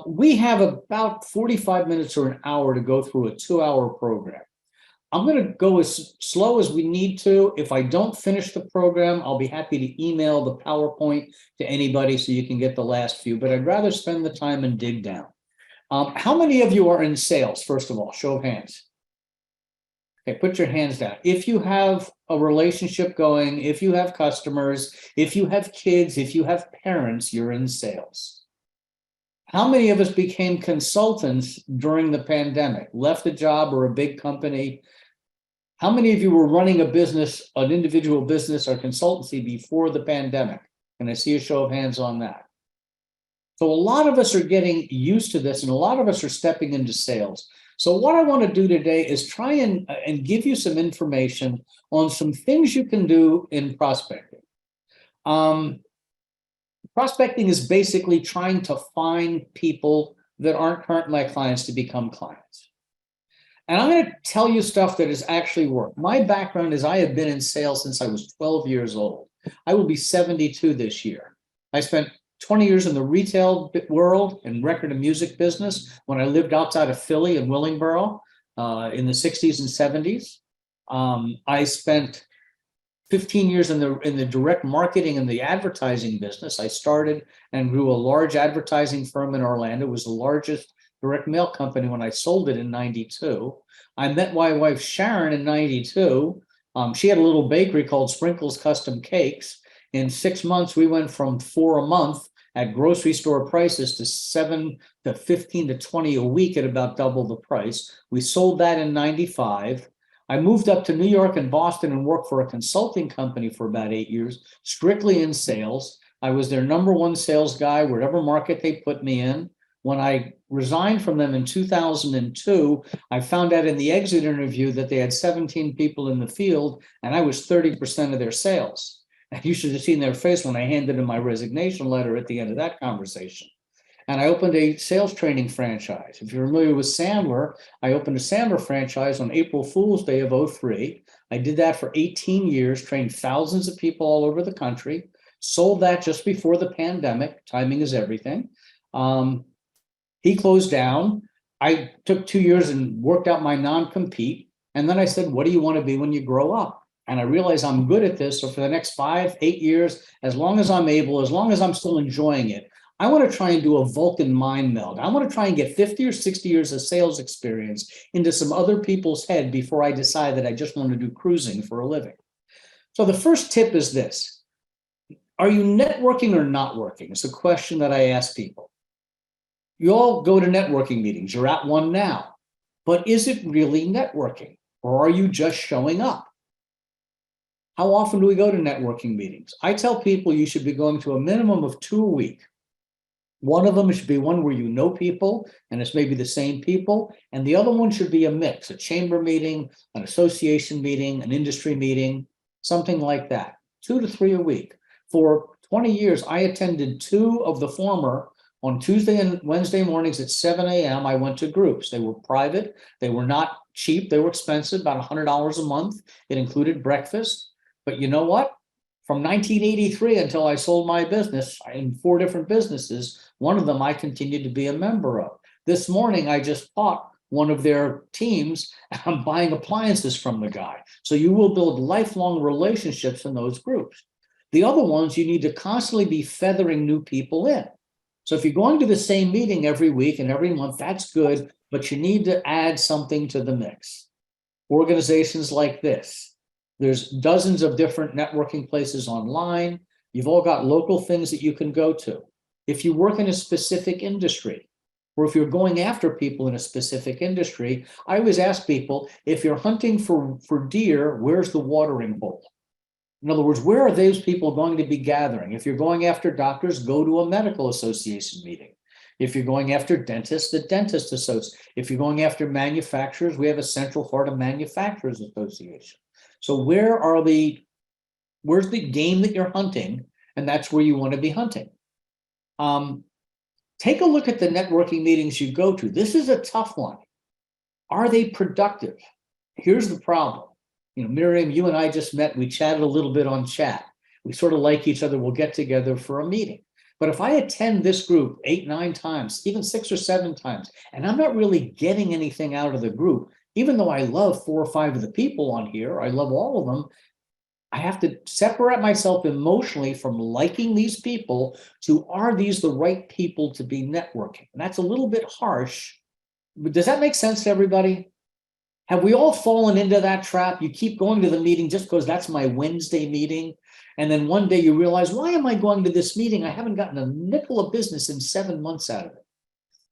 We have about 45 minutes or an hour to go through a 2-hour program. I'm going to go as slow as we need to. If I don't finish the program, I'll be happy to email the PowerPoint to anybody so you can get the last few, but I'd rather spend the time and dig down. How many of you are in sales, first of all? Show of hands. Okay, put your hands down. If you have a relationship going, if you have customers, if you have kids, if you have parents, you're in sales. How many of us became consultants during the pandemic, left a job or a big company? How many of you were running a business, an individual business or consultancy before the pandemic? Can I see a show of hands on that? So a lot of us are getting used to this and a lot of us are stepping into sales. So what I want to do today is try and give you some information on some things you can do in prospecting. Prospecting is basically trying to find people that aren't currently my clients to become clients. And I'm going to tell you stuff that has actually worked. My background is I have been in sales since I was 12 years old. I will be 72 this year. I spent 20 years in the retail world and record and music business when I lived outside of Philly and Willingboro in the 60s and 70s. I spent 15 years in the direct marketing and the advertising business. I started and grew a large advertising firm in Orlando. It was the largest direct mail company when I sold it in 92. I met my wife Sharon in 92. She had a little bakery called Sprinkles Custom Cakes. In 6 months, we went from 4 a month at grocery store prices to 7 to 15 to 20 a week at about double the price. We sold that in 95. I moved up to New York and Boston and worked for a consulting company for about 8 years, strictly in sales. I was their number one sales guy, whatever market they put me in. When I resigned from them in 2002, I found out in the exit interview that they had 17 people in the field and I was 30% of their sales. And you should have seen their face when I handed in my resignation letter at the end of that conversation. And I opened a sales training franchise. If you're familiar with Sandler, I opened a Sandler franchise on April Fool's Day of 03. I did that for 18 years, trained thousands of people all over the country, sold that just before the pandemic. Timing is everything. He closed down. I took 2 years and worked out my non-compete. And then I said, what do you want to be when you grow up? And I realized I'm good at this. So for the next 5, 8 years, as long as I'm able, as long as I'm still enjoying it, I want to try and do a Vulcan mind meld. I want to try and get 50 or 60 years of sales experience into some other people's head before I decide that I just want to do cruising for a living. So the first tip is this. Are you networking or not working? It's a question that I ask people. You all go to networking meetings. You're at one now. But is it really networking? Or are you just showing up? How often do we go to networking meetings? I tell people you should be going to a minimum of 2 a week. One of them should be one where you know people, and it's maybe the same people. And the other one should be a mix, a chamber meeting, an association meeting, an industry meeting, something like that. 2 to 3 a week. For 20 years, I attended 2 of the former on Tuesday and Wednesday mornings at 7 a.m. I went to groups. They were private. They were not cheap. They were expensive, about $100 a month. It included breakfast. But you know what? From 1983 until I sold my business in 4 different businesses, one of them I continued to be a member of. This morning, I just bought one of their teams. I'm buying appliances from the guy. So you will build lifelong relationships in those groups. The other ones, you need to constantly be feathering new people in. So if you're going to the same meeting every week and every month, that's good, but you need to add something to the mix. Organizations like this. There's dozens of different networking places online. You've all got local things that you can go to. If you work in a specific industry, or if you're going after people in a specific industry, I always ask people, if you're hunting for deer, where's the watering hole? In other words, where are those people going to be gathering? If you're going after doctors, go to a medical association meeting. If you're going after dentists, the dentist association. If you're going after manufacturers, we have a Central Florida Manufacturers Association. So where's the game that you're hunting? And that's where you want to be hunting. Take a look at the networking meetings you go to. This is a tough one. Are they productive? Here's the problem. You know, Miriam, you and I just met. We chatted a little bit on chat. We sort of like each other. We'll get together for a meeting. But if I attend this group 8, 9 times, even 6 or 7 times, and I'm not really getting anything out of the group, even though I love 4 or 5 of the people on here, I love all of them, I have to separate myself emotionally from liking these people to, are these the right people to be networking? And that's a little bit harsh, but does that make sense to everybody? Have we all fallen into that trap? You keep going to the meeting just because that's my Wednesday meeting. And then one day you realize, why am I going to this meeting? I haven't gotten a nickel of business in 7 months out of it.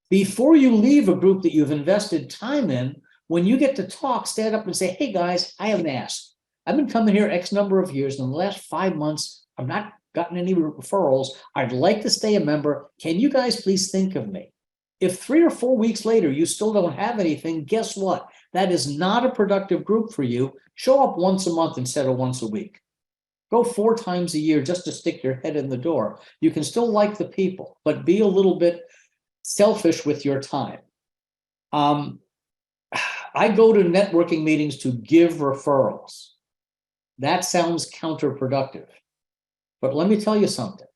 Before you leave a group that you've invested time in, when you get to talk, stand up and say, hey guys, I haven't asked. I've been coming here X number of years. In the last 5 months, I've not gotten any referrals. I'd like to stay a member. Can you guys please think of me? If 3 or 4 weeks later, you still don't have anything, guess what? That is not a productive group for you. Show up once a month instead of once a week. Go 4 times a year just to stick your head in the door. You can still like the people, but be a little bit selfish with your time. I go to networking meetings to give referrals. That sounds counterproductive. But let me tell you something.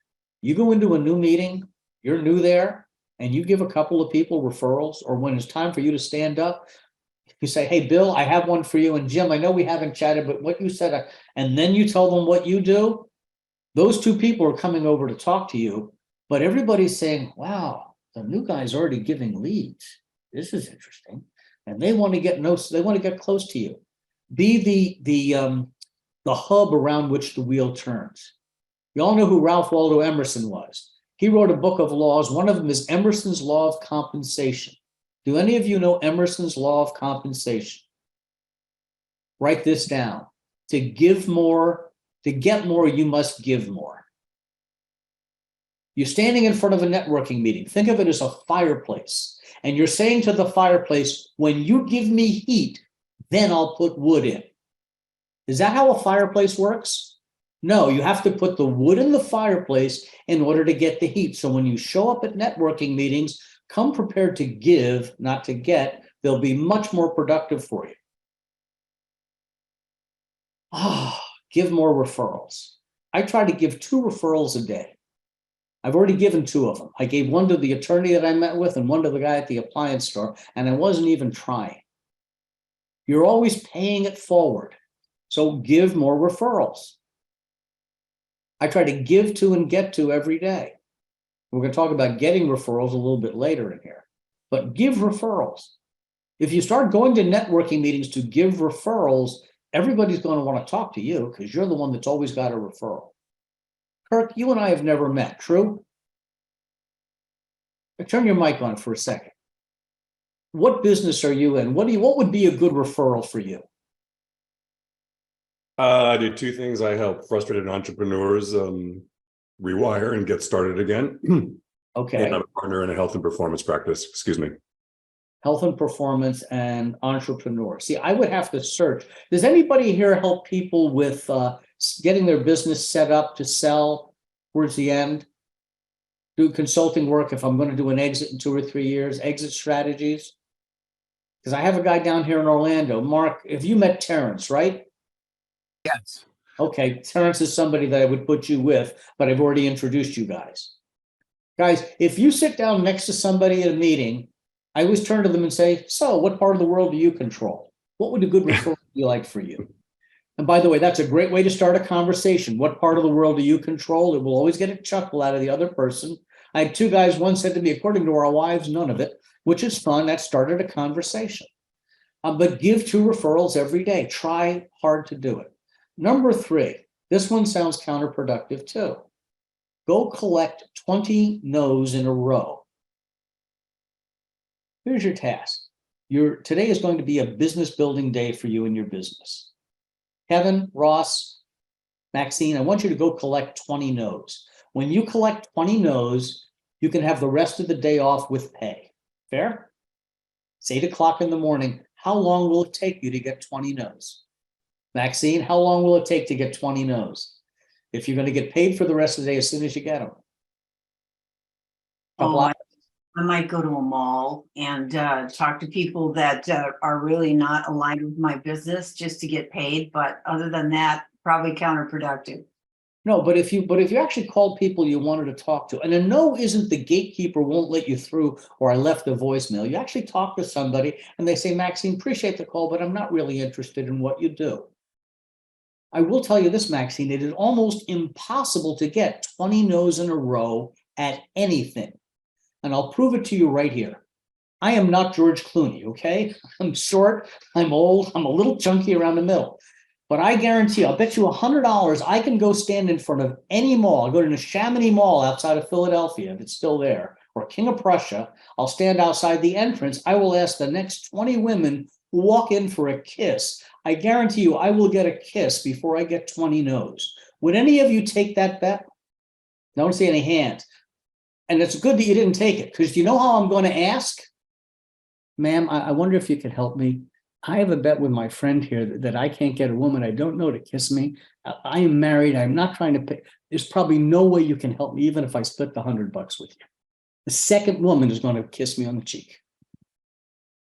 You go into a new meeting, you're new there, and you give a couple of people referrals, or when it's time for you to stand up, you say, hey, Bill, I have one for you. And Jim, I know we haven't chatted, but what you said, and then you tell them what you do, those 2 people are coming over to talk to you, but everybody's saying, wow, the new guy's already giving leads. This is interesting. And they want to get close to you. Be the hub around which the wheel turns. You all know who Ralph Waldo Emerson was. He wrote a book of laws. One of them is Emerson's Law of Compensation. Do any of you know Emerson's Law of Compensation? Write this down. To give more, to get more, you must give more. You're standing in front of a networking meeting. Think of it as a fireplace. And you're saying to the fireplace, when you give me heat, then I'll put wood in. Is that how a fireplace works? No, you have to put the wood in the fireplace in order to get the heat. So when you show up at networking meetings, come prepared to give, not to get. They'll be much more productive for you. Give more referrals. I try to give 2 referrals a day. I've already given 2 of them. I gave one to the attorney that I met with and one to the guy at the appliance store, and I wasn't even trying. You're always paying it forward. So give more referrals. I try to give to and get to every day. We're going to talk about getting referrals a little bit later in here, but give referrals. If you start going to networking meetings to give referrals, everybody's going to want to talk to you because you're the one that's always got a referral. Kirk, you and I have never met, true? Turn your mic on for a second. What business are you in? What would be a good referral for you? I do 2 things. I help frustrated entrepreneurs rewire and get started again. Okay. And I'm a partner in a health and performance practice. Excuse me. Health and performance and entrepreneur. See, I would have to search. Does anybody here help people with getting their business set up to sell towards the end? Do consulting work if I'm going to do an exit in 2 or 3 years, exit strategies? Because I have a guy down here in Orlando. Mark, have you met Terrence, right? Yes. Okay, Terrence is somebody that I would put you with, but I've already introduced you guys. Guys, if you sit down next to somebody at a meeting, I always turn to them and say, so what part of the world do you control? What would a good referral be like for you? And by the way, that's a great way to start a conversation. What part of the world do you control? It will always get a chuckle out of the other person. I had 2 guys, one said to me, according to our wives, none of it, which is fun. That started a conversation. But give 2 referrals every day. Try hard to do it. Number 3, this one sounds counterproductive too. Go collect 20 no's in a row. Here's your task. Today is going to be a business building day for you and your business. Kevin, Ross, Maxine, I want you to go collect 20 no's. When you collect 20 no's, you can have the rest of the day off with pay. Fair? It's 8 o'clock in the morning. How long will it take you to get 20 no's? Maxine, how long will it take to get 20 no's? If you're going to get paid for the rest of the day as soon as you get them. I might go to a mall and talk to people that are really not aligned with my business just to get paid. But other than that, probably counterproductive. No, but if you actually called people you wanted to talk to, and a no isn't the gatekeeper won't let you through, or I left a voicemail. You actually talk to somebody and they say, Maxine, appreciate the call, but I'm not really interested in what you do. I will tell you this, Maxine, it is almost impossible to get 20 no's in a row at anything. And I'll prove it to you right here. I am not George Clooney, okay? I'm short, I'm old, I'm a little chunky around the middle. But I guarantee, I'll bet you $100 I can go stand in front of any mall. I'll go to the Chamonix Mall outside of Philadelphia, if it's still there, or King of Prussia. I'll stand outside the entrance. I will ask the next 20 women who walk in for a kiss. I guarantee you I will get a kiss before I get 20 no's. Would any of you take that bet? I don't see any hands. And it's good that you didn't take it, because you know how I'm going to ask? Ma'am, I wonder if you could help me. I have a bet with my friend here that I can't get a woman I don't know to kiss me. I am married. I'm not trying to pay. There's probably no way you can help me, even if I split the $100 with you. The second woman is going to kiss me on the cheek.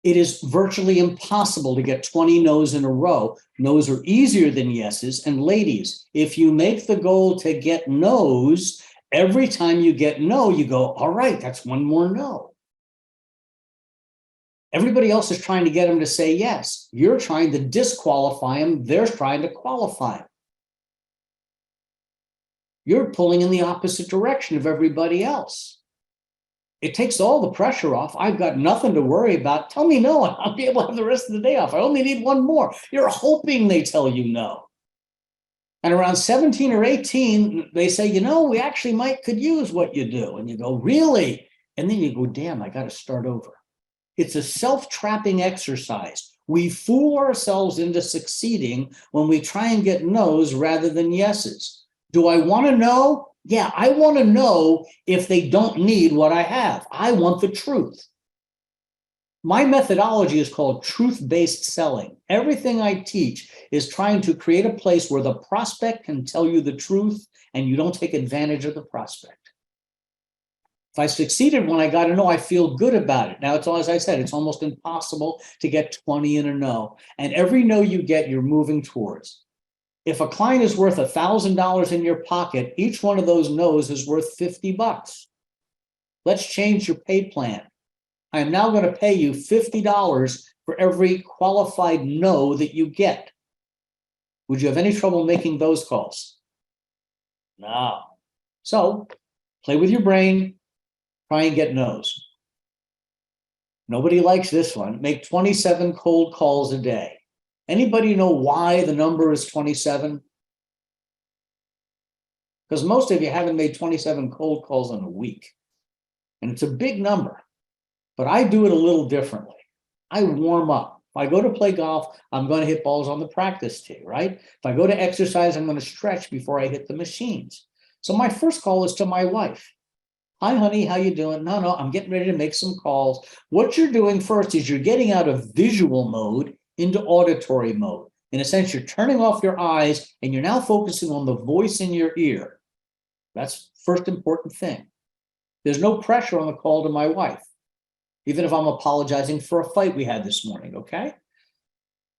It is virtually impossible to get 20 no's in a row. No's are easier than yeses. And ladies, if you make the goal to get no's, every time you get no, you go, all right, that's one more no. Everybody else is trying to get them to say yes. You're trying to disqualify them. They're trying to qualify them. You're pulling in the opposite direction of everybody else. It takes all the pressure off. I've got nothing to worry about. Tell me no, and I'll be able to have the rest of the day off. I only need one more. You're hoping they tell you no. And around 17 or 18, they say, you know, we actually could use what you do. And you go, really? And then you go, damn, I got to start over. It's a self-trapping exercise. We fool ourselves into succeeding when we try and get no's rather than yeses. Do I want to know? Yeah, I want to know if they don't need what I have. I want the truth. My methodology is called truth-based selling. Everything I teach is trying to create a place where the prospect can tell you the truth and you don't take advantage of the prospect. If I succeeded when I got a no, I feel good about it. Now, it's all, as I said, it's almost impossible to get 20 in a no. And every no you get, you're moving towards. If a client is worth $1,000 in your pocket, each one of those no's is worth $50. Let's change your pay plan. I am now going to pay you $50 for every qualified no that you get. Would you have any trouble making those calls? No. So play with your brain. Try and get no's. Nobody likes this one. Make 27 cold calls a day. Anybody know why the number is 27? Because most of you haven't made 27 cold calls in a week. And it's a big number. But I do it a little differently. I warm up. If I go to play golf, I'm going to hit balls on the practice tee, right? If I go to exercise, I'm going to stretch before I hit the machines. So my first call is to my wife. Hi, honey, how you doing? No, I'm getting ready to make some calls. What you're doing first is you're getting out of visual mode into auditory mode. In a sense, you're turning off your eyes and you're now focusing on the voice in your ear. That's first important thing. There's no pressure on the call to my wife, even if I'm apologizing for a fight we had this morning, okay?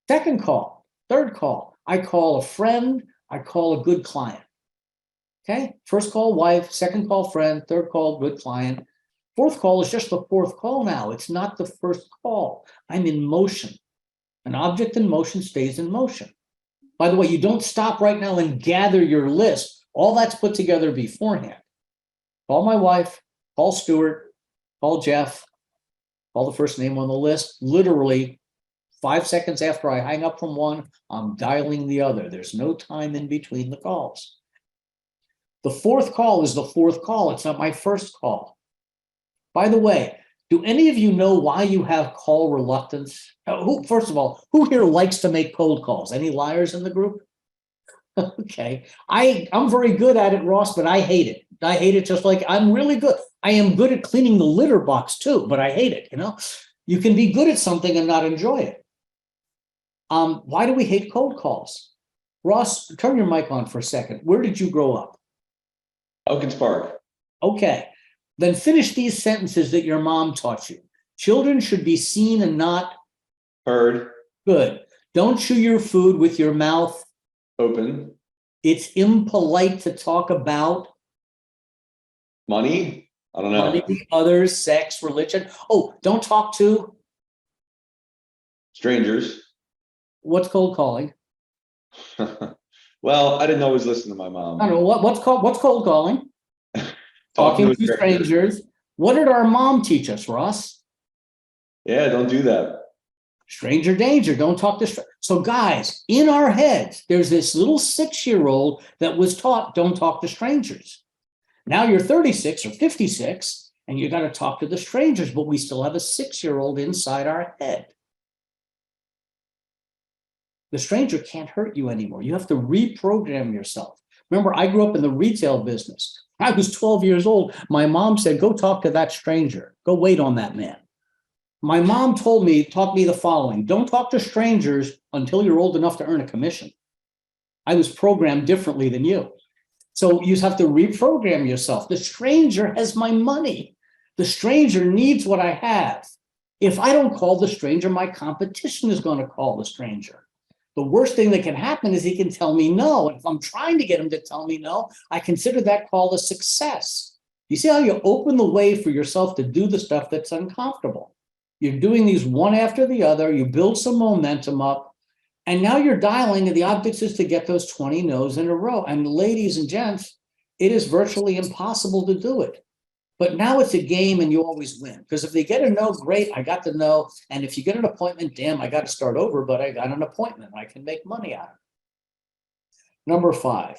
Second call, third call, I call a friend, I call a good client. Okay, first call, wife, second call, friend, third call, good client. Fourth call is just the fourth call now. It's not the first call. I'm in motion. An object in motion stays in motion. By the way, you don't stop right now and gather your list. All that's put together beforehand. Call my wife, call Stuart, call Jeff, call the first name on the list. Literally 5 seconds after I hang up from one, I'm dialing the other. There's no time in between the calls. The fourth call is the fourth call. It's not my first call. By the way, do any of you know why you have call reluctance? First of all, who here likes to make cold calls? Any liars in the group? Okay. I'm very good at it, Ross, but I hate it. I hate it just like I'm really good. I am good at cleaning the litter box too, but I hate it, you know? You can be good at something and not enjoy it. Why do we hate cold calls? Ross, turn your mic on for a second. Where did you grow up? Elkins Park. Okay, then finish these sentences that your mom taught you. Children should be seen and not Heard. good. Don't chew your food with your mouth Open. It's impolite to talk about Money? I don't know. money, others, sex, religion. Oh, don't talk to Strangers. what's cold calling. Well, I didn't always listen to my mom. I don't know what's cold calling. Talking Talking to to a stranger. strangers. What did our mom teach us, Ross? Yeah, don't do that. Stranger danger. Don't talk to strangers. So, guys, in our heads, there's this little 6-year-old that was taught don't talk to strangers. Now you're 36 or 56, and you got to talk to the strangers, but we still have a 6-year-old inside our head. The stranger can't hurt you anymore. You have to reprogram yourself. Remember, I grew up in the retail business. I was 12 years old. My mom said, go talk to that stranger. Go wait on that man. My mom taught me the following: don't talk to strangers until you're old enough to earn a commission. I was programmed differently than you. So you have to reprogram yourself. The stranger has my money. The stranger needs what I have. If I don't call the stranger, my competition is going to call the stranger. The worst thing that can happen is he can tell me no. And if I'm trying to get him to tell me no, I consider that call a success. You see how you open the way for yourself to do the stuff that's uncomfortable. You're doing these one after the other. You build some momentum up. And now you're dialing, and the object is to get those 20 no's in a row. And ladies and gents, it is virtually impossible to do it. But now it's a game and you always win. Because if they get a no, great, I got the no. And if you get an appointment, damn, I got to start over, but I got an appointment. I can make money out of it. Number 5,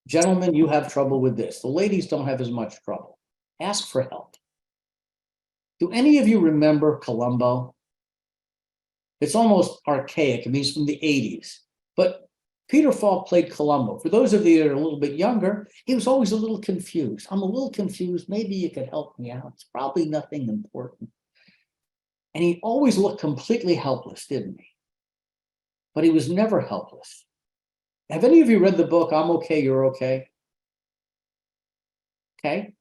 gentlemen, you have trouble with this. The ladies don't have as much trouble. Ask for help. Do any of you remember Columbo? It's almost archaic. It means from the 80s. But Peter Falk played Columbo. For those of you that are a little bit younger, he was always a little confused. I'm a little confused. Maybe you could help me out. It's probably nothing important. And he always looked completely helpless, didn't he? But he was never helpless. Have any of you read the book, I'm Okay, You're Okay? Okay?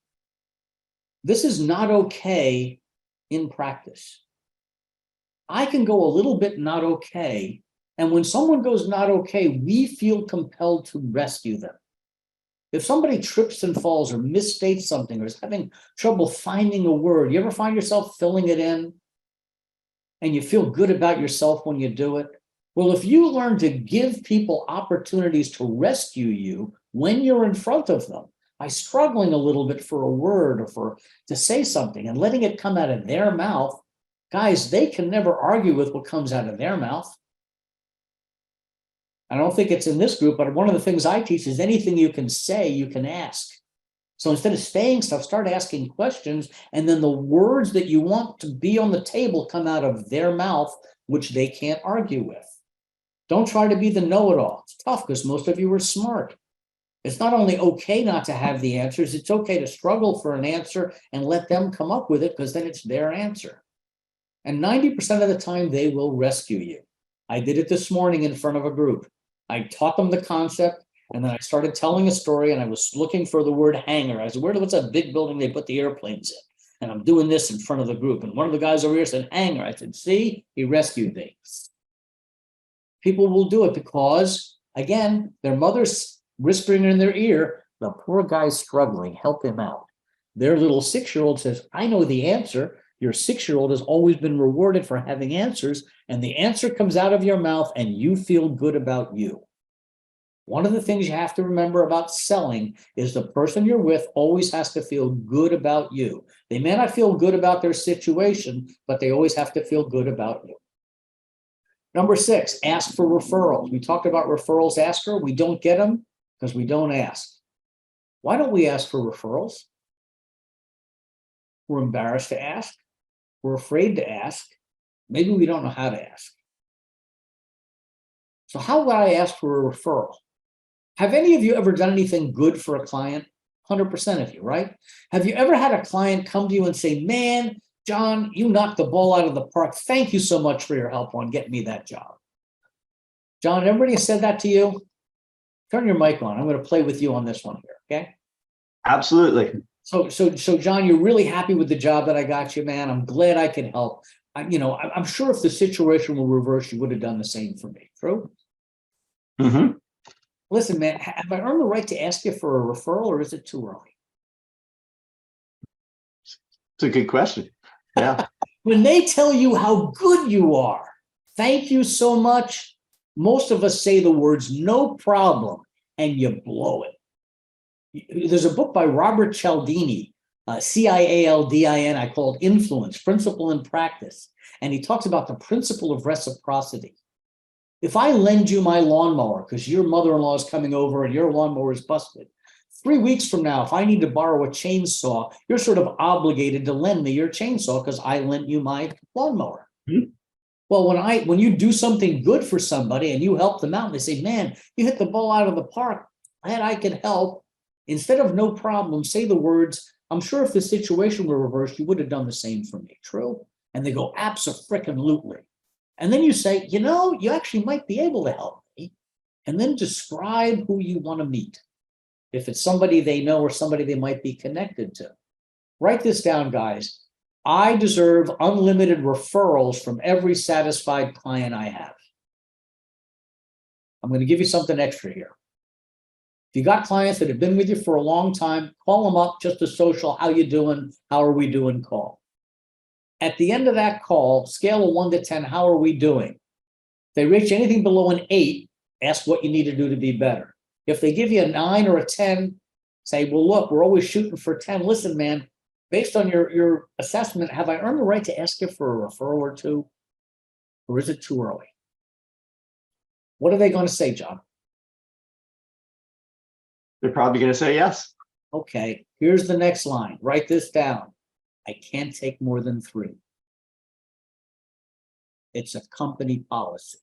This is not okay in practice. I can go a little bit not okay. And when someone goes not okay, we feel compelled to rescue them. If somebody trips and falls or misstates something or is having trouble finding a word, you ever find yourself filling it in and you feel good about yourself when you do it? Well, if you learn to give people opportunities to rescue you when you're in front of them by struggling a little bit for a word or to say something and letting it come out of their mouth, guys, they can never argue with what comes out of their mouth. I don't think it's in this group, but one of the things I teach is anything you can say, you can ask. So instead of saying stuff, start asking questions, and then the words that you want to be on the table come out of their mouth, which they can't argue with. Don't try to be the know-it-all. It's tough because most of you are smart. It's not only okay not to have the answers, it's okay to struggle for an answer and let them come up with it because then it's their answer. And 90% of the time, they will rescue you. I did it this morning in front of a group. I taught them the concept, and then I started telling a story, and I was looking for the word hangar. I said, what's that big building they put the airplanes in? And I'm doing this in front of the group. And one of the guys over here said, hangar. I said, see, he rescued me. People will do it because, again, their mother's whispering in their ear, the poor guy's struggling, help him out. Their little 6-year-old says, I know the answer. Your 6-year-old has always been rewarded for having answers, and the answer comes out of your mouth and you feel good about you. One of the things you have to remember about selling is the person you're with always has to feel good about you. They may not feel good about their situation, but they always have to feel good about you. Number 6, ask for referrals. We talked about referrals, asker. We don't get them because we don't ask. Why don't we ask for referrals? We're embarrassed to ask. We're afraid to ask. Maybe we don't know how to ask. So how would I ask for a referral? Have any of you ever done anything good for a client? 100% of you, right? Have you ever had a client come to you and say, man, John, you knocked the ball out of the park. Thank you so much for your help on getting me that job. John, everybody has said that to you? Turn your mic on. I'm going to play with you on this one here, okay? Absolutely. So, John, you're really happy with the job that I got you, man. I'm glad I can help. I'm sure if the situation were reversed, you would have done the same for me. True? Mm-hmm. Listen, man, have I earned the right to ask you for a referral or is it too early? It's a good question. Yeah. When they tell you how good you are, thank you so much. Most of us say the words no problem and you blow it. There's a book by Robert Cialdini, Cialdin, I call it Influence, Principle and Practice. And he talks about the principle of reciprocity. If I lend you my lawnmower because your mother-in-law is coming over and your lawnmower is busted, 3 weeks from now, if I need to borrow a chainsaw, you're sort of obligated to lend me your chainsaw because I lent you my lawnmower. Mhm. Well, when you do something good for somebody and you help them out, and they say, man, you hit the ball out of the park, glad I could help. Instead of no problem, say the words, I'm sure if the situation were reversed, you would have done the same for me. True? And they go, abso-frickin-lutely. And then you say, you actually might be able to help me. And then describe who you want to meet. If it's somebody they know or somebody they might be connected to. Write this down, guys. I deserve unlimited referrals from every satisfied client I have. I'm going to give you something extra here. If you got clients that have been with you for a long time, call them up, just a social, how you doing? How are we doing call. At the end of that call, scale of 1 to 10, how are we doing? If they reach anything below an 8, ask what you need to do to be better. If they give you a 9 or a 10, say, well, look, we're always shooting for 10. Listen, man, based on your assessment, have I earned the right to ask you for a referral or two? Or is it too early? What are they going to say, John? They're probably going to say yes. Okay, here's the next line. Write this down. I can't take more than 3. It's a company policy.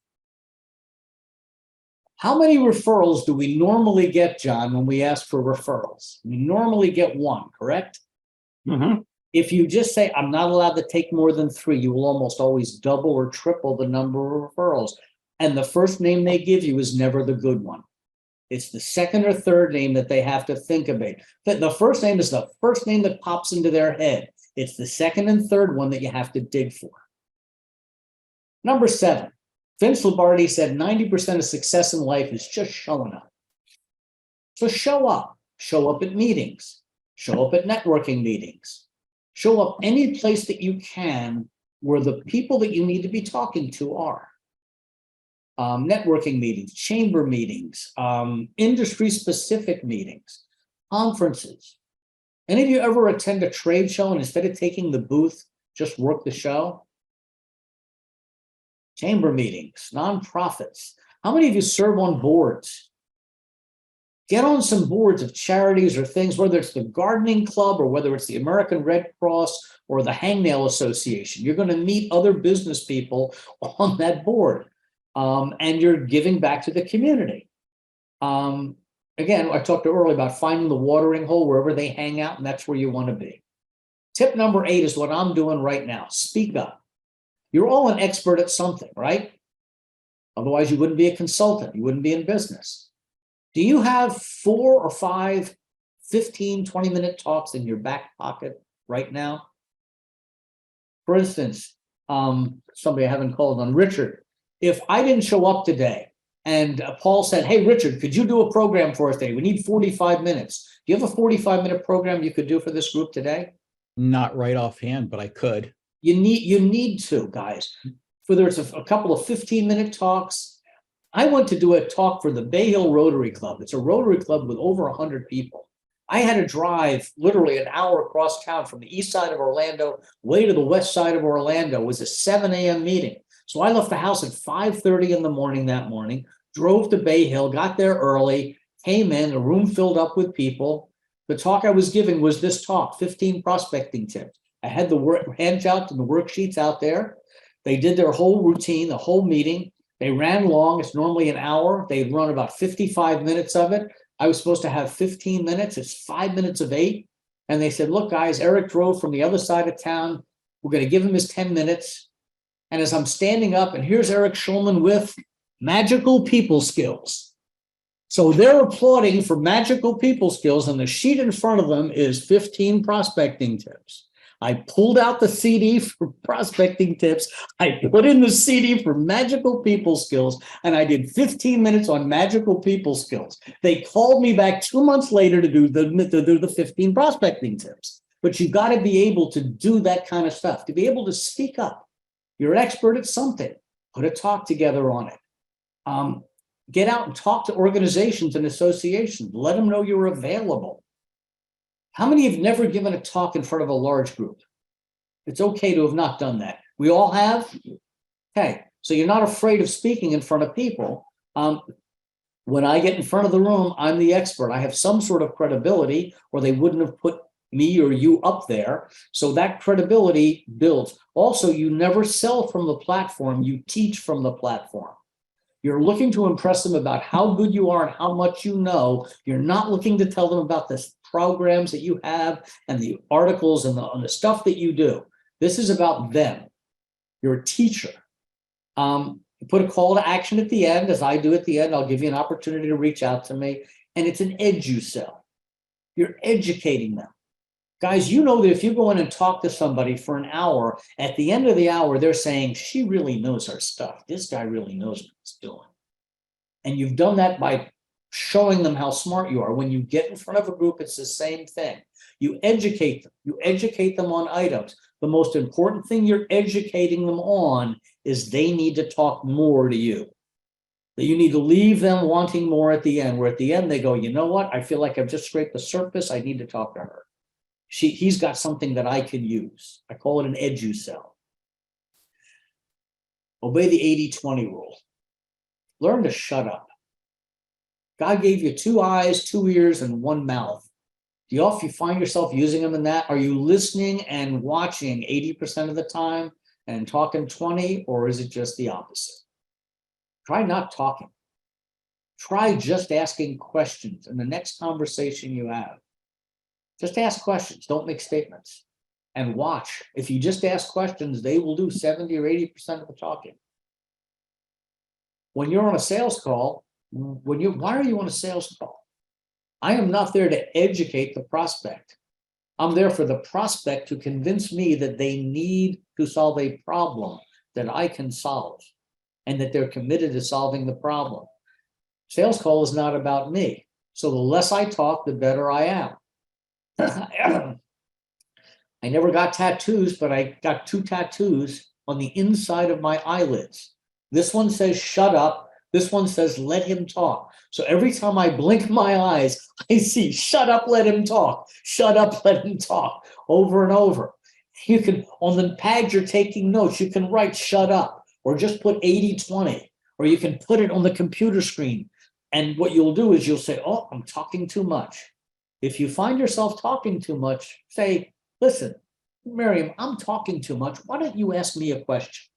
How many referrals do we normally get, John, when we ask for referrals? We normally get 1, correct? Mm-hmm. If you just say, I'm not allowed to take more than 3, you will almost always double or triple the number of referrals. And the first name they give you is never the good one. It's the second or third name that they have to think about. The first name is the first name that pops into their head. It's the second and third one that you have to dig for. Number 7, Vince Lombardi said 90% of success in life is just showing up. So show up at meetings, show up at networking meetings, show up any place that you can where the people that you need to be talking to are. Networking meetings, chamber meetings, industry-specific meetings, conferences. Any of you ever attend a trade show and instead of taking the booth, just work the show? Chamber meetings, nonprofits. How many of you serve on boards? Get on some boards of charities or things, whether it's the gardening club or whether it's the American Red Cross or the Hangnail Association. You're going to meet other business people on that board. And you're giving back to the community. Again, I talked earlier about finding the watering hole wherever they hang out, and that's where you want to be. Tip number 8 is what I'm doing right now. Speak up. You're all an expert at something, right? Otherwise, you wouldn't be a consultant. You wouldn't be in business. Do you have 4 or 5, 15, 20-minute talks in your back pocket right now? For instance, somebody I haven't called on, Richard. If I didn't show up today and Paul said, hey, Richard, could you do a program for us today? We need 45 minutes. Do you have a 45-minute program you could do for this group today? Not right offhand, but I could. You need to, guys. Whether it's a couple of 15-minute talks. I went to do a talk for the Bay Hill Rotary Club. It's a Rotary Club with over 100 people. I had to drive literally an hour across town from the east side of Orlando way to the west side of Orlando. It was a 7 a.m. meeting. So I left the house at 5:30 in the morning that morning, drove to Bay Hill, got there early, came in, the room filled up with people. The talk I was giving was this talk, 15 prospecting tips. I had the handouts and the worksheets out there. They did their whole routine, the whole meeting. They ran long. It's normally an hour. They run about 55 minutes of it. I was supposed to have 15 minutes. It's 5 minutes of 8. And they said, look, guys, Eric drove from the other side of town. We're going to give him his 10 minutes. And as I'm standing up, and here's Eric Schulman with magical people skills. So they're applauding for magical people skills, and the sheet in front of them is 15 prospecting tips. I pulled out the CD for prospecting tips. I put in the CD for magical people skills, and I did 15 minutes on magical people skills. They called me back 2 months later to do the 15 prospecting tips. But you've got to be able to do that kind of stuff, to be able to speak up. You're an expert at something. Put a talk together on it. Get out and talk to organizations and associations. Let them know you're available. How many have never given a talk in front of a large group? It's okay to have not done that. We all have. Okay, so you're not afraid of speaking in front of people. When I get in front of the room, I'm the expert. I have some sort of credibility, or they wouldn't have put me or you up there. So that credibility builds. Also, you never sell from the platform, you teach from the platform. You're looking to impress them about how good you are and how much you know. You're not looking to tell them about the programs that you have and the articles and the stuff that you do. This is about them. You're a teacher. Put a call to action at the end, as I do at the end. I'll give you an opportunity to reach out to me. And it's an edu-sell. You're educating them. Guys, you know that if you go in and talk to somebody for an hour, at the end of the hour, they're saying, she really knows her stuff. This guy really knows what he's doing. And you've done that by showing them how smart you are. When you get in front of a group, it's the same thing. You educate them. You educate them on items. The most important thing you're educating them on is they need to talk more to you. That you need to leave them wanting more at the end, where at the end they go, you know what? I feel like I've just scraped the surface. I need to talk to her. He's got something that I can use. I call it an edu-sell. Obey the 80-20 rule. Learn to shut up. God gave you 2 eyes, 2 ears, and 1 mouth. Do you find yourself using them in that? Are you listening and watching 80% of the time and talking 20, or is it just the opposite? Try not talking. Try just asking questions in the next conversation you have. Just ask questions, don't make statements. And watch. If you just ask questions, they will do 70 or 80% of the talking. When you're on a sales call, why are you on a sales call? I am not there to educate the prospect. I'm there for the prospect to convince me that they need to solve a problem that I can solve, and that they're committed to solving the problem. Sales call is not about me. So the less I talk, the better I am. I never got tattoos, but I got 2 tattoos on the inside of my eyelids. This one says, shut up. This one says, let him talk. So every time I blink my eyes, I see, shut up, let him talk. Shut up, let him talk, over and over. You can, on the pad you're taking notes, you can write shut up, or just put 80-20, or you can put it on the computer screen. And what you'll do is you'll say, oh, I'm talking too much. If you find yourself talking too much, say, listen, Miriam, I'm talking too much. Why don't you ask me a question?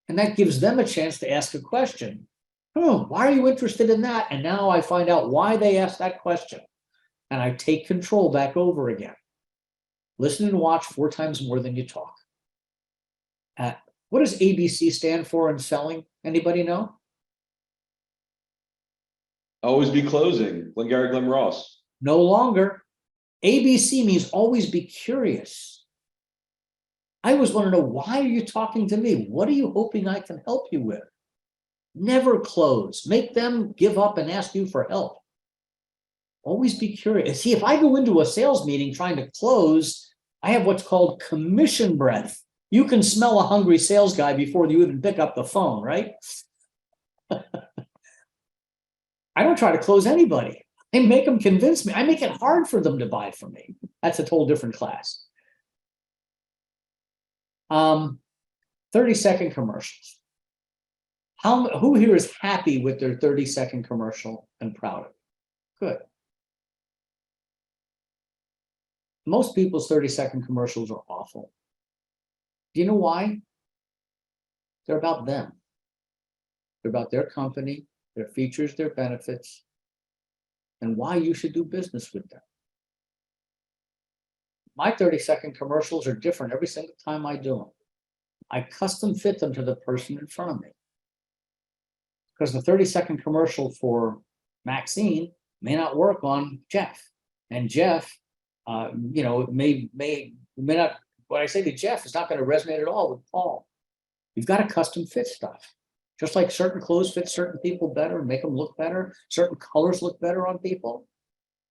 And that gives them a chance to ask a question. Oh, why are you interested in that? And now I find out why they asked that question. And I take control back over again. Listen and watch 4 times more than you talk. What does ABC stand for in selling? Anybody know? Always be closing. Glengarry Glen Ross. No longer. ABC means always be curious. I always want to know, why are you talking to me? What are you hoping I can help you with? Never close. Make them give up and ask you for help. Always be curious. See, if I go into a sales meeting trying to close, I have what's called commission breath. You can smell a hungry sales guy before you even pick up the phone, right? I don't try to close anybody. I make them convince me. I make it hard for them to buy from me. That's a whole different class. 30-second commercials. Who here is happy with their 30-second commercial and proud of it? Good. Most people's 30-second commercials are awful. Do you know why? They're about them. They're about their company, their features, their benefits, and why you should do business with them. My 30-second commercials are different every single time I do them. I custom fit them to the person in front of me. Because the 30-second commercial for Maxine may not work on Jeff. And Jeff, may not what I say to Jeff is not going to resonate at all with Paul. You've got to custom fit stuff. Just like certain clothes fit certain people better, make them look better, certain colors look better on people.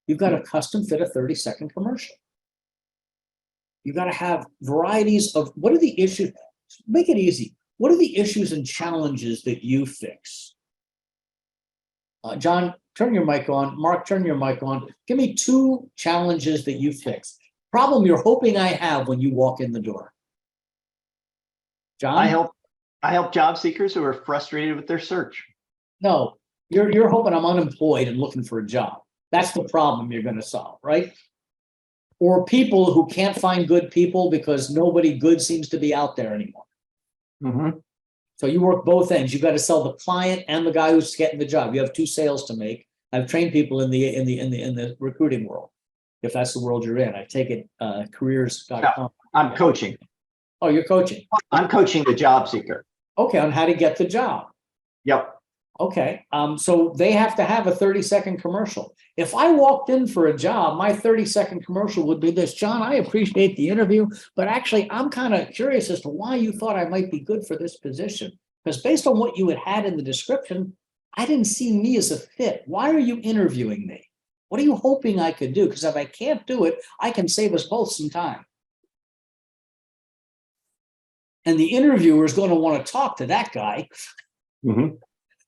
You've got to custom fit a 30-second commercial. You've got to have varieties of what are the issues? Make it easy. What are the issues and challenges that you fix? John, turn your mic on. Mark, turn your mic on. Give me 2 challenges that you fix. Problem you're hoping I have when you walk in the door. John? I help job seekers who are frustrated with their search. No, you're hoping I'm unemployed and looking for a job. That's the problem you're going to solve, right? Or people who can't find good people because nobody good seems to be out there anymore. Mhm. So you work both ends. You've got to sell the client and the guy who's getting the job. You have 2 sales to make. I've trained people in the recruiting world, if that's the world you're in. I take it careers.com. I'm coaching. Oh, you're coaching. I'm coaching the job seeker. Okay, on how to get the job. Yep. Okay, so they have to have a 30-second commercial. If I walked in for a job, my 30-second commercial would be this: John, I appreciate the interview, but actually I'm kind of curious as to why you thought I might be good for this position. Because based on what you had in the description, I didn't see me as a fit. Why are you interviewing me? What are you hoping I could do? Because if I can't do it, I can save us both some time. And the interviewer is going to want to talk to that guy. Mhm.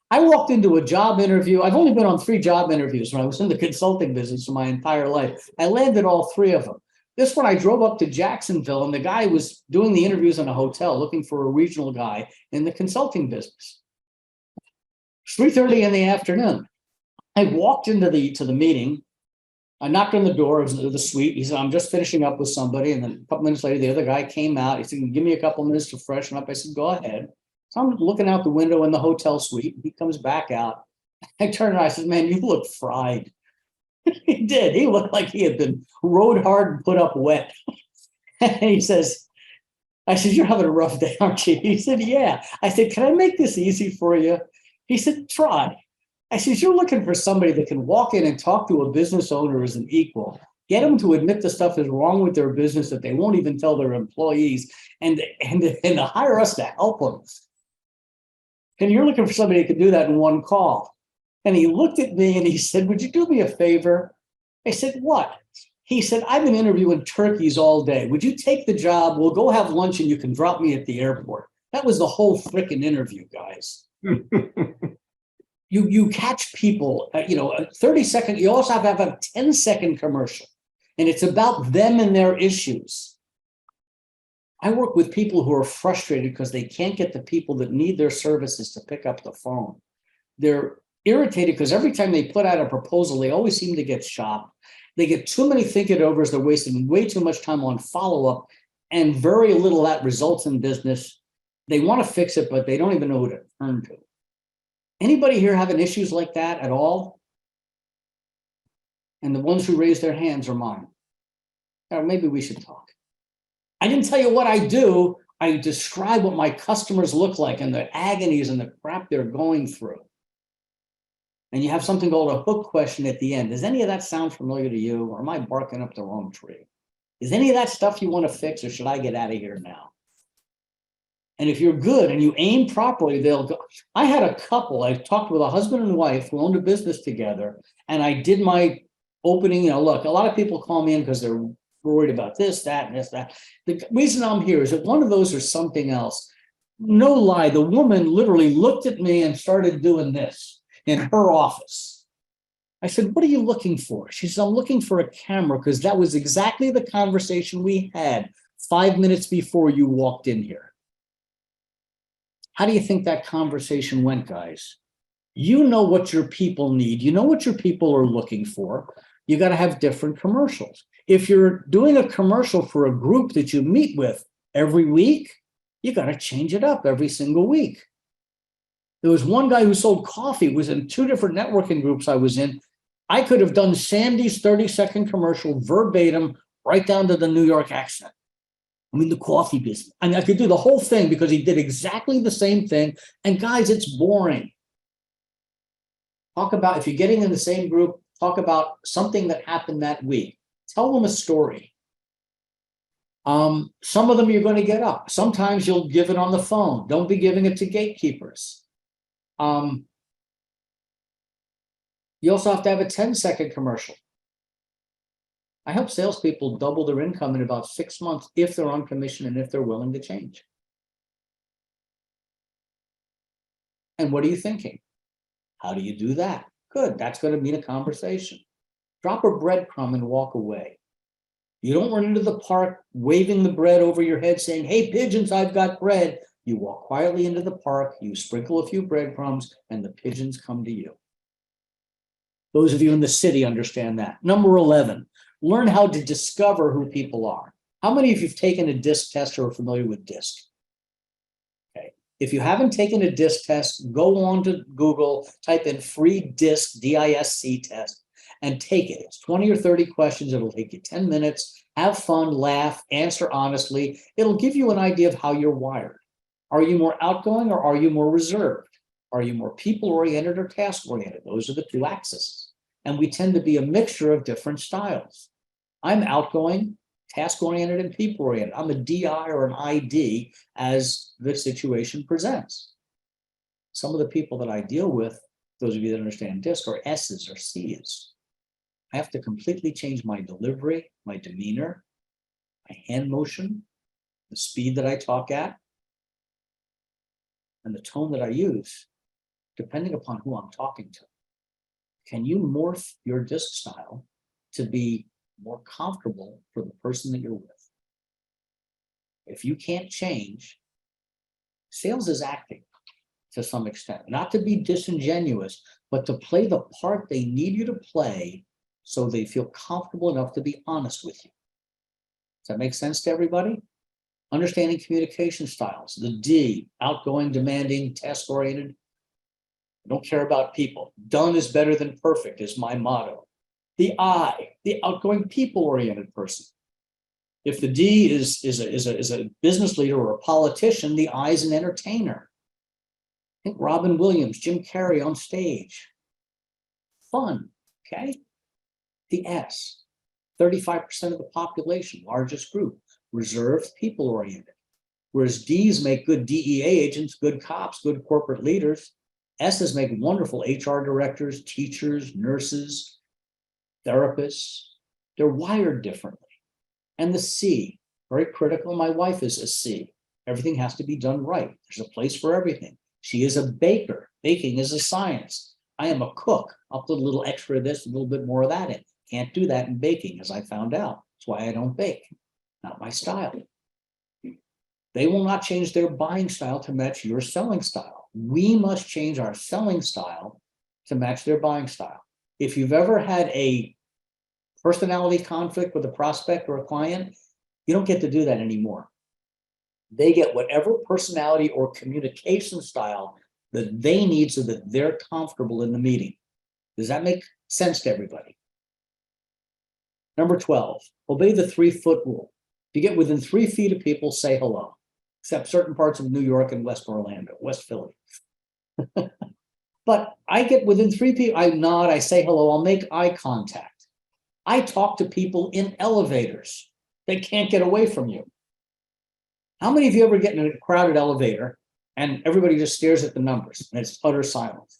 I walked into a job interview. I've only been on 3 job interviews when I was in the consulting business for my entire life. I landed all 3 of them. This one, I drove up to Jacksonville, and the guy was doing the interviews in a hotel looking for a regional guy in the consulting business. 3:30 in the afternoon. I walked into the meeting. I knocked on the door of the suite. He said, I'm just finishing up with somebody. And then a couple minutes later, the other guy came out. He said, give me a couple minutes to freshen up. I said, go ahead. So I'm looking out the window in the hotel suite. He comes back out. I turned around. I said, man, you look fried. He did. He looked like he had been rode hard and put up wet. And he says, I said, you're having a rough day, aren't you? He said, yeah. I said, can I make this easy for you? He said, try. I said, you're looking for somebody that can walk in and talk to a business owner as an equal, get them to admit the stuff is wrong with their business that they won't even tell their employees, and to hire us to help them. And you're looking for somebody who could do that in one call. And he looked at me and he said, would you do me a favor? I said, what? He said, I've been interviewing turkeys all day. Would you take the job? We'll go have lunch and you can drop me at the airport. That was the whole freaking interview, guys. You catch people, 30-second, you also have to have a 10-second commercial. And it's about them and their issues. I work with people who are frustrated because they can't get the people that need their services to pick up the phone. They're irritated because every time they put out a proposal, they always seem to get shopped. They get too many think it overs. They're wasting way too much time on follow-up, and very little that results in business. They want to fix it, but they don't even know who to turn to. Anybody here having issues like that at all? And the ones who raise their hands are mine. Or maybe we should talk. I didn't tell you what I do. I describe what my customers look like and the agonies and the crap they're going through. And you have something called a hook question at the end. Does any of that sound familiar to you? Or am I barking up the wrong tree? Is any of that stuff you want to fix, or should I get out of here now? And if you're good and you aim properly, they'll go. I had a couple. I talked with a husband and wife who owned a business together, and I did my opening. Look, a lot of people call me in because they're worried about this, that, and this, that. The reason I'm here is that one of those or something else. No lie, the woman literally looked at me and started doing this in her office. I said, what are you looking for? She said, I'm looking for a camera, because that was exactly the conversation we had 5 minutes before you walked in here. How do you think that conversation went, guys? You know what your people need. You know what your people are looking for. You got to have different commercials. If you're doing a commercial for a group that you meet with every week, you got to change it up every single week. There was one guy who sold coffee, was in 2 different networking groups I was in. I could have done Sandy's 30-second commercial verbatim, right down to the New York accent. I mean, the coffee business. I mean, I could do the whole thing because he did exactly the same thing. And guys, it's boring. Talk about, if you're getting in the same group, talk about something that happened that week. Tell them a story. Some of them you're going to get up. Sometimes you'll give it on the phone. Don't be giving it to gatekeepers. You also have to have a 10-second commercial. I help salespeople double their income in about 6 months if they're on commission and if they're willing to change. And what are you thinking? How do you do that? Good, that's going to mean a conversation. Drop a breadcrumb and walk away. You don't run into the park waving the bread over your head saying, hey, pigeons, I've got bread. You walk quietly into the park, you sprinkle a few breadcrumbs, and the pigeons come to you. Those of you in the city understand that. Number 11, learn how to discover who people are. How many of you have taken a DISC test or are familiar with DISC? Okay. If you haven't taken a DISC test, go on to Google, type in free DISC, D-I-S-C test, and take it. It's 20 or 30 questions. It'll take you 10 minutes. Have fun, laugh, answer honestly. It'll give you an idea of how you're wired. Are you more outgoing or are you more reserved? Are you more people-oriented or task-oriented? Those are the two axes. And we tend to be a mixture of different styles. I'm outgoing, task-oriented, and people-oriented. I'm a DI or an ID as the situation presents. Some of the people that I deal with, those of you that understand DISC, are S's or C's. I have to completely change my delivery, my demeanor, my hand motion, the speed that I talk at, and the tone that I use, depending upon who I'm talking to. Can you morph your DISC style to be more comfortable for the person that you're with? If you can't change, sales is acting to some extent, not to be disingenuous, but to play the part they need you to play so they feel comfortable enough to be honest with you. Does that make sense to everybody? Understanding communication styles. The D, outgoing, demanding, task-oriented. I don't care about people. Done is better than perfect is my motto. The I, the outgoing, people-oriented person. If the D is a business leader or a politician, the I is an entertainer. Think Robin Williams, Jim Carrey on stage. Fun, okay? The S, 35% of the population, largest group, reserved, people-oriented. Whereas Ds make good DEA agents, good cops, good corporate leaders. S's make wonderful HR directors, teachers, nurses, therapists. They're wired differently. And the C, very critical. My wife is a C. Everything has to be done right. There's a place for everything. She is a baker. Baking is a science. I am a cook. I'll put a little extra of this, a little bit more of that in. Can't do that in baking, as I found out. That's why I don't bake. Not my style. They will not change their buying style to match your selling style. We must change our selling style to match their buying style. If you've ever had a personality conflict with a prospect or a client, you don't get to do that anymore. They get whatever personality or communication style that they need so that they're comfortable in the meeting. Does that make sense to everybody? Number 12, obey the 3-foot rule. If you get within 3 feet of people, say hello, except certain parts of New York and West Orlando, West Philly. But I get within 3 feet, I nod, I say hello, I'll make eye contact. I talk to people in elevators. They can't get away from you. How many of you ever get in a crowded elevator and everybody just stares at the numbers and it's utter silence?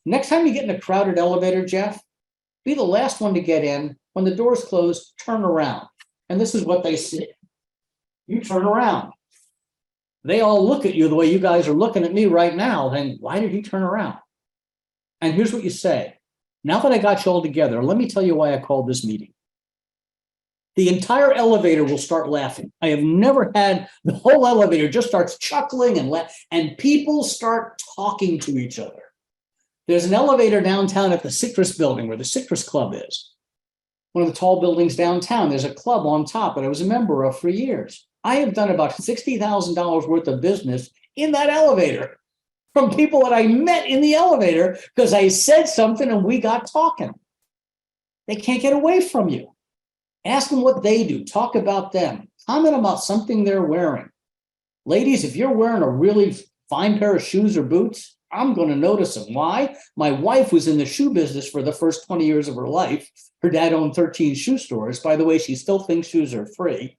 Next time you get in a crowded elevator, Jeff, be the last one to get in. When the doors close, turn around. And this is what they see. You turn around. They all look at you the way you guys are looking at me right now. Then why did he turn around? And here's what you say. Now that I got you all together, let me tell you why I called this meeting. The entire elevator will start laughing. I have never had the whole elevator just starts chuckling and people start talking to each other. There's an elevator downtown at the Citrus building where the Citrus Club is. One of the tall buildings downtown, there's a club on top that I was a member of for years. I have done about $60,000 worth of business in that elevator from people that I met in the elevator because I said something and we got talking. They can't get away from you. Ask them what they do. Talk about them. Comment about something they're wearing. Ladies, if you're wearing a really fine pair of shoes or boots, I'm going to notice them. Why? My wife was in the shoe business for the first 20 years of her life. Her dad owned 13 shoe stores. By the way, she still thinks shoes are free.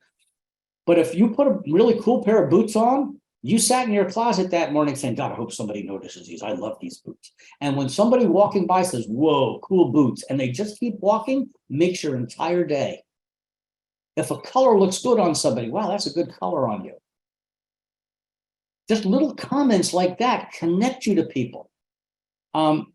But if you put a really cool pair of boots on, you sat in your closet that morning saying, God, I hope somebody notices these. I love these boots. And when somebody walking by says, whoa, cool boots, and they just keep walking, makes your entire day. If a color looks good on somebody, wow, that's a good color on you. Just little comments like that connect you to people.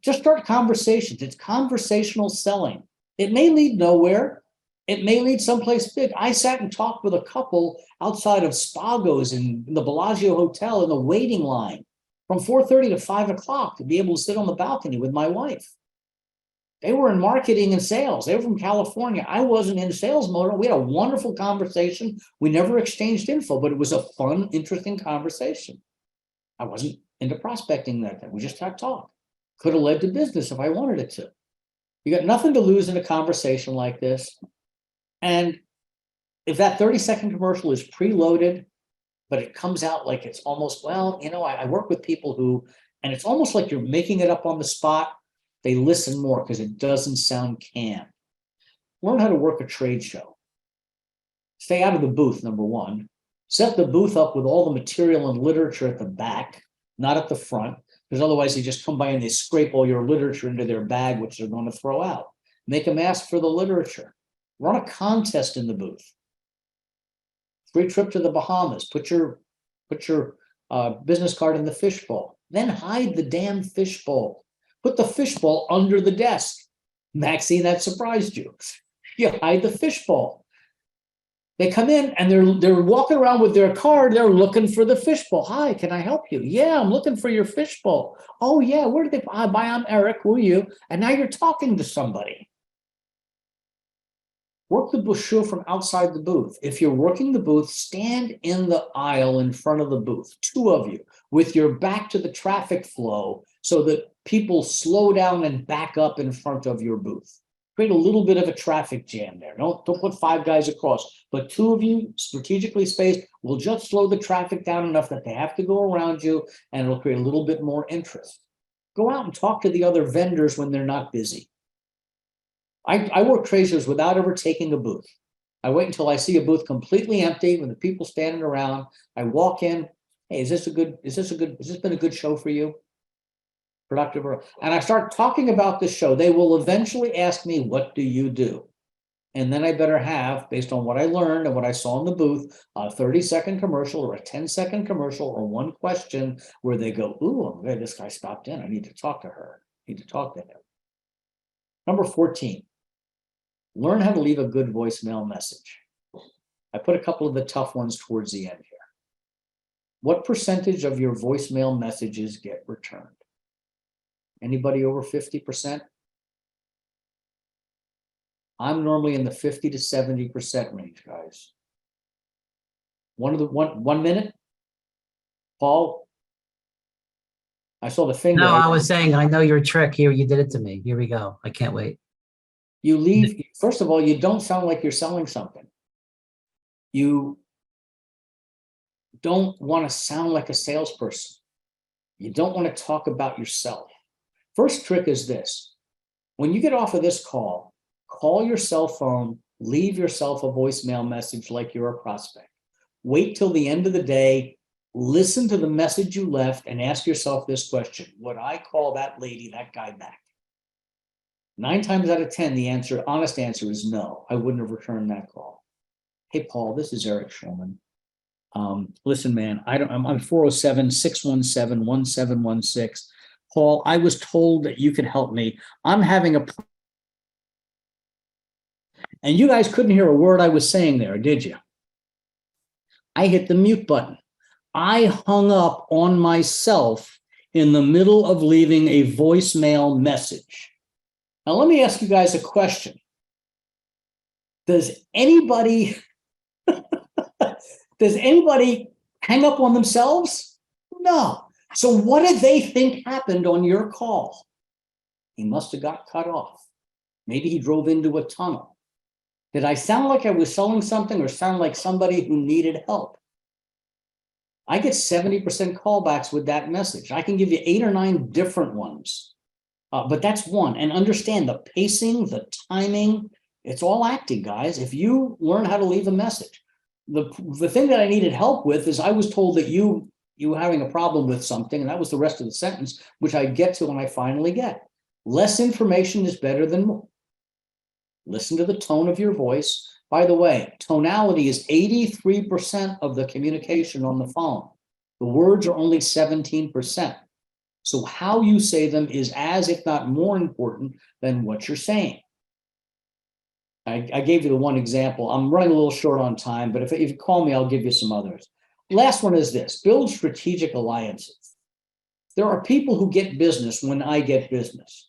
Just start conversations. It's conversational selling. It may lead nowhere. It may lead someplace big. I sat and talked with a couple outside of Spago's in the Bellagio Hotel in the waiting line from 4:30 to 5 o'clock to be able to sit on the balcony with my wife. They were in marketing and sales. They were from California. I wasn't in sales mode. We had a wonderful conversation. We never exchanged info, but it was a fun, interesting conversation. I wasn't into prospecting that day. We just had talk. Could have led to business if I wanted it to. You got nothing to lose in a conversation like this. And if that 30-second commercial is preloaded, but it comes out like it's almost, well, I work with people who, and it's almost like you're making it up on the spot. They listen more because it doesn't sound canned. Learn how to work a trade show. Stay out of the booth, number one. Set the booth up with all the material and literature at the back, not at the front, because otherwise they just come by and they scrape all your literature into their bag, which they're going to throw out. Make them ask for the literature. Run a contest in the booth. Free trip to the Bahamas. Put your business card in the fishbowl. Then hide the damn fishbowl. Put the fishbowl under the desk. Maxine, that surprised you. You hide the fishbowl. They come in and they're walking around with their card. They're looking for the fishbowl. Hi, can I help you? Yeah, I'm looking for your fishbowl. Oh yeah, where did they buy? I'm Eric. Who are you? And now you're talking to somebody. Work the brochure from outside the booth. If you're working the booth, stand in the aisle in front of the booth, two of you, with your back to the traffic flow so that people slow down and back up in front of your booth. Create a little bit of a traffic jam there. Don't put 5 guys across, but 2 of you strategically spaced will just slow the traffic down enough that they have to go around you, and it'll create a little bit more interest. Go out and talk to the other vendors when they're not busy. I work trade shows without ever taking a booth. I wait until I see a booth completely empty with the people standing around. I walk in. Hey, has this been a good show for you? Productive, and I start talking about the show. They will eventually ask me, what do you do? And then I better have, based on what I learned and what I saw in the booth, a 30-second commercial or a 10-second commercial or one question where they go, ooh, I'm glad this guy stopped in. I need to talk to her. I need to talk to him. Number 14. Learn how to leave a good voicemail message. I put a couple of the tough ones towards the end here. What percentage of your voicemail messages get returned? Anybody over 50%? I'm normally in the 50 to 70% range, guys. One minute? Paul? I saw the finger. No, I was saying, I know your trick here. You did it to me. Here we go. I can't wait. You leave, first of all, you don't sound like you're selling something. You don't want to sound like a salesperson. You don't want to talk about yourself. First trick is this. When you get off of this call, call your cell phone, leave yourself a voicemail message like you're a prospect. Wait till the end of the day, listen to the message you left and ask yourself this question. Would I call that lady, that guy back? 9 times out of 10, the honest answer is no. I wouldn't have returned that call. Hey, Paul, this is Eric Schulman. Listen, man, I'm 407-617-1716. Paul, I was told that you could help me. I'm having a, and you guys couldn't hear a word I was saying there, did you? I hit the mute button. I hung up on myself in the middle of leaving a voicemail message. Now, let me ask you guys a question. Does anybody hang up on themselves? No. So what did they think happened on your call? He must have got cut off. Maybe he drove into a tunnel. Did I sound like I was selling something or sound like somebody who needed help? I get 70% callbacks with that message. I can give you 8 or 9 different ones. But that's one. And understand the pacing, the timing, it's all acting, guys. If you learn how to leave a message, the thing that I needed help with is I was told that you were having a problem with something, and that was the rest of the sentence, which I get to when I finally get. Less information is better than more. Listen to the tone of your voice. By the way, tonality is 83% of the communication on the phone. The words are only 17%. So how you say them is as, if not more important than what you're saying. I gave you the one example. I'm running a little short on time, but if you call me, I'll give you some others. Last one is this: build strategic alliances. There are people who get business when I get business.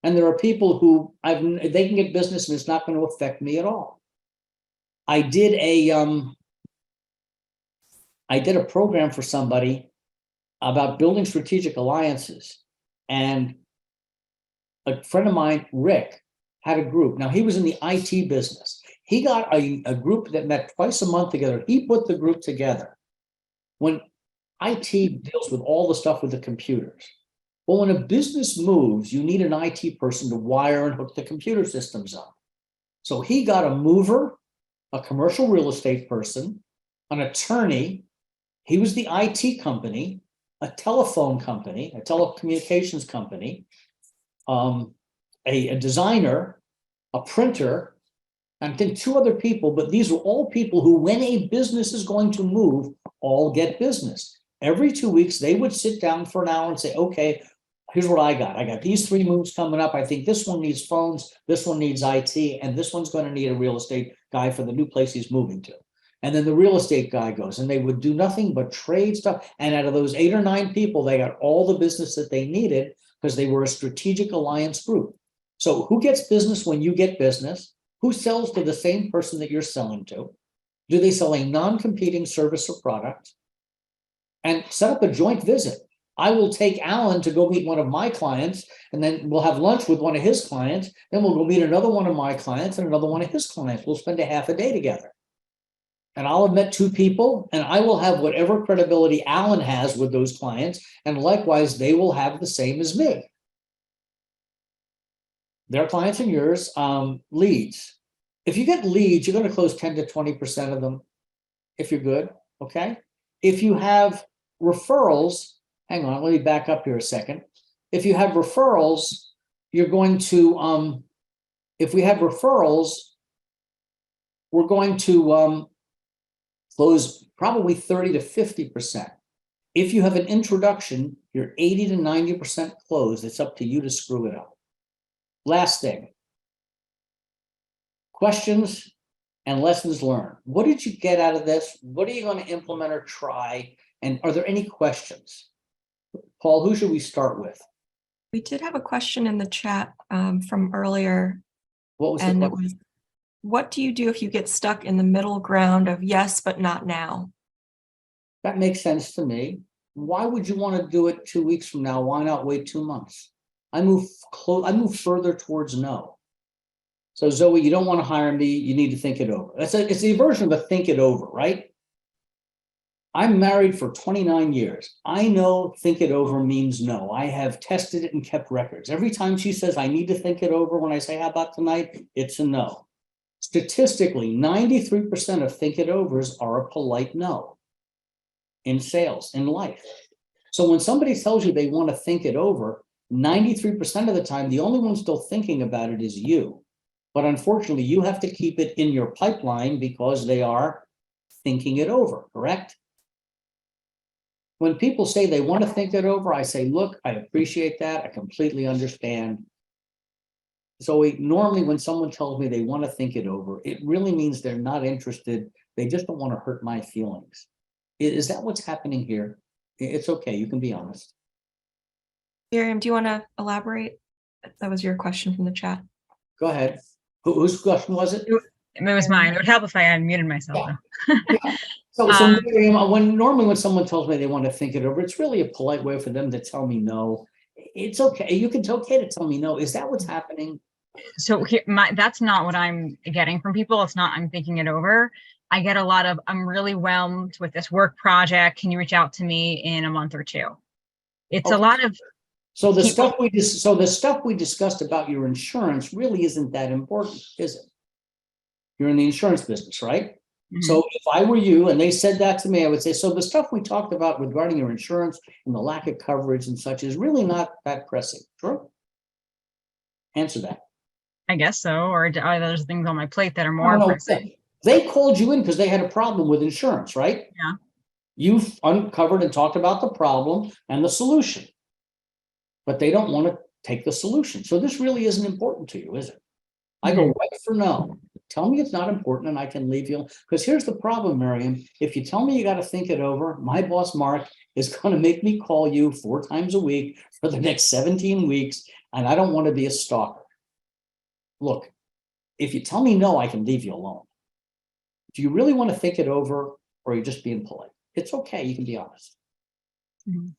And there are people who they can get business and it's not going to affect me at all. I did a program for somebody about building strategic alliances. And a friend of mine, Rick, had a group. Now, he was in the IT business. He got a group that met twice a month together. He put the group together. When IT deals with all the stuff with the computers. Well, when a business moves, you need an IT person to wire and hook the computer systems up. So he got a mover, a commercial real estate person, an attorney. He was the IT company, a telephone company, a telecommunications company, a designer, a printer, and I think 2 other people, but these are all people who, when a business is going to move, all get business. Every 2 weeks, they would sit down for an hour and say, okay, here's what I got. I got these 3 moves coming up. I think this one needs phones, this one needs IT, and this one's going to need a real estate guy for the new place he's moving to. And then the real estate guy goes, and they would do nothing but trade stuff. And out of those 8 or 9 people, they got all the business that they needed because they were a strategic alliance group. So who gets business when you get business? Who sells to the same person that you're selling to? Do they sell a non-competing service or product? And set up a joint visit. I will take Alan to go meet one of my clients, and then we'll have lunch with one of his clients. Then we'll go meet another one of my clients and another one of his clients. We'll spend a half a day together. And I'll have met 2 people, and I will have whatever credibility Alan has with those clients. And likewise, they will have the same as me. Their clients and yours, leads. If you get leads, you're going to close 10 to 20% of them if you're good, okay? If you have referrals, hang on, let me back up here a second. If you have referrals, you're going to, if we have referrals, we're going to close probably 30 to 50%. If you have an introduction, you're 80 to 90% closed. It's up to you to screw it up. Last thing, questions and lessons learned. What did you get out of this? What are you going to implement or try? And are there any questions? Paul, who should we start with? We did have a question in the chat from earlier, What was and the it was, what do you do if you get stuck in the middle ground of yes, but not now? That makes sense to me. Why would you want to do it 2 weeks from now? Why not wait 2 months? I move further towards no. So Zoe, you don't want to hire me. You need to think it over. It's the version of a think it over, right? I'm married for 29 years. I know think it over means no. I have tested it and kept records. Every time she says I need to think it over, when I say how about tonight, it's a no. Statistically, 93% of think it overs are a polite no in sales, in life. So when somebody tells you they want to think it over, 93% of the time, the only one still thinking about it is you. But unfortunately, you have to keep it in your pipeline because they are thinking it over, correct? When people say they want to think it over, I say, look, I appreciate that. I completely understand. So normally when someone tells me they want to think it over, it really means they're not interested. They just don't want to hurt my feelings. Is that what's happening here? It's okay. You can be honest. Miriam, do you want to elaborate? That was your question from the chat. Go ahead. Whose question was it? It was mine. It would help if I unmuted myself. Yeah. So Miriam, normally when someone tells me they want to think it over, it's really a polite way for them to tell me no. It's okay. It's okay to tell me no. Is that what's happening? So that's not what I'm getting from people. It's not, I'm thinking it over. I get a lot of, I'm really whelmed with this work project. Can you reach out to me in a month or 2? It's a lot of. So the stuff we discussed about your insurance really isn't that important, is it? You're in the insurance business, right? So if I were you and they said that to me, I would say, so the stuff we talked about regarding your insurance and the lack of coverage and such is really not that pressing. Sure. Answer that. I guess so. Or are there things on my plate that are No, more no, pressing? they called you in because they had a problem with insurance, right? Yeah. You've uncovered and talked about the problem and the solution. But they don't want to take the solution. So this really isn't important to you, is it? I go right for no. Tell me it's not important and I can leave you. Because here's the problem, Miriam. If you tell me you got to think it over, my boss, Mark, is going to make me call you 4 times a week for the next 17 weeks. And I don't want to be a stalker. Look, if you tell me no, I can leave you alone. Do you really want to think it over or are you just being polite? It's okay. You can be honest. Mhm.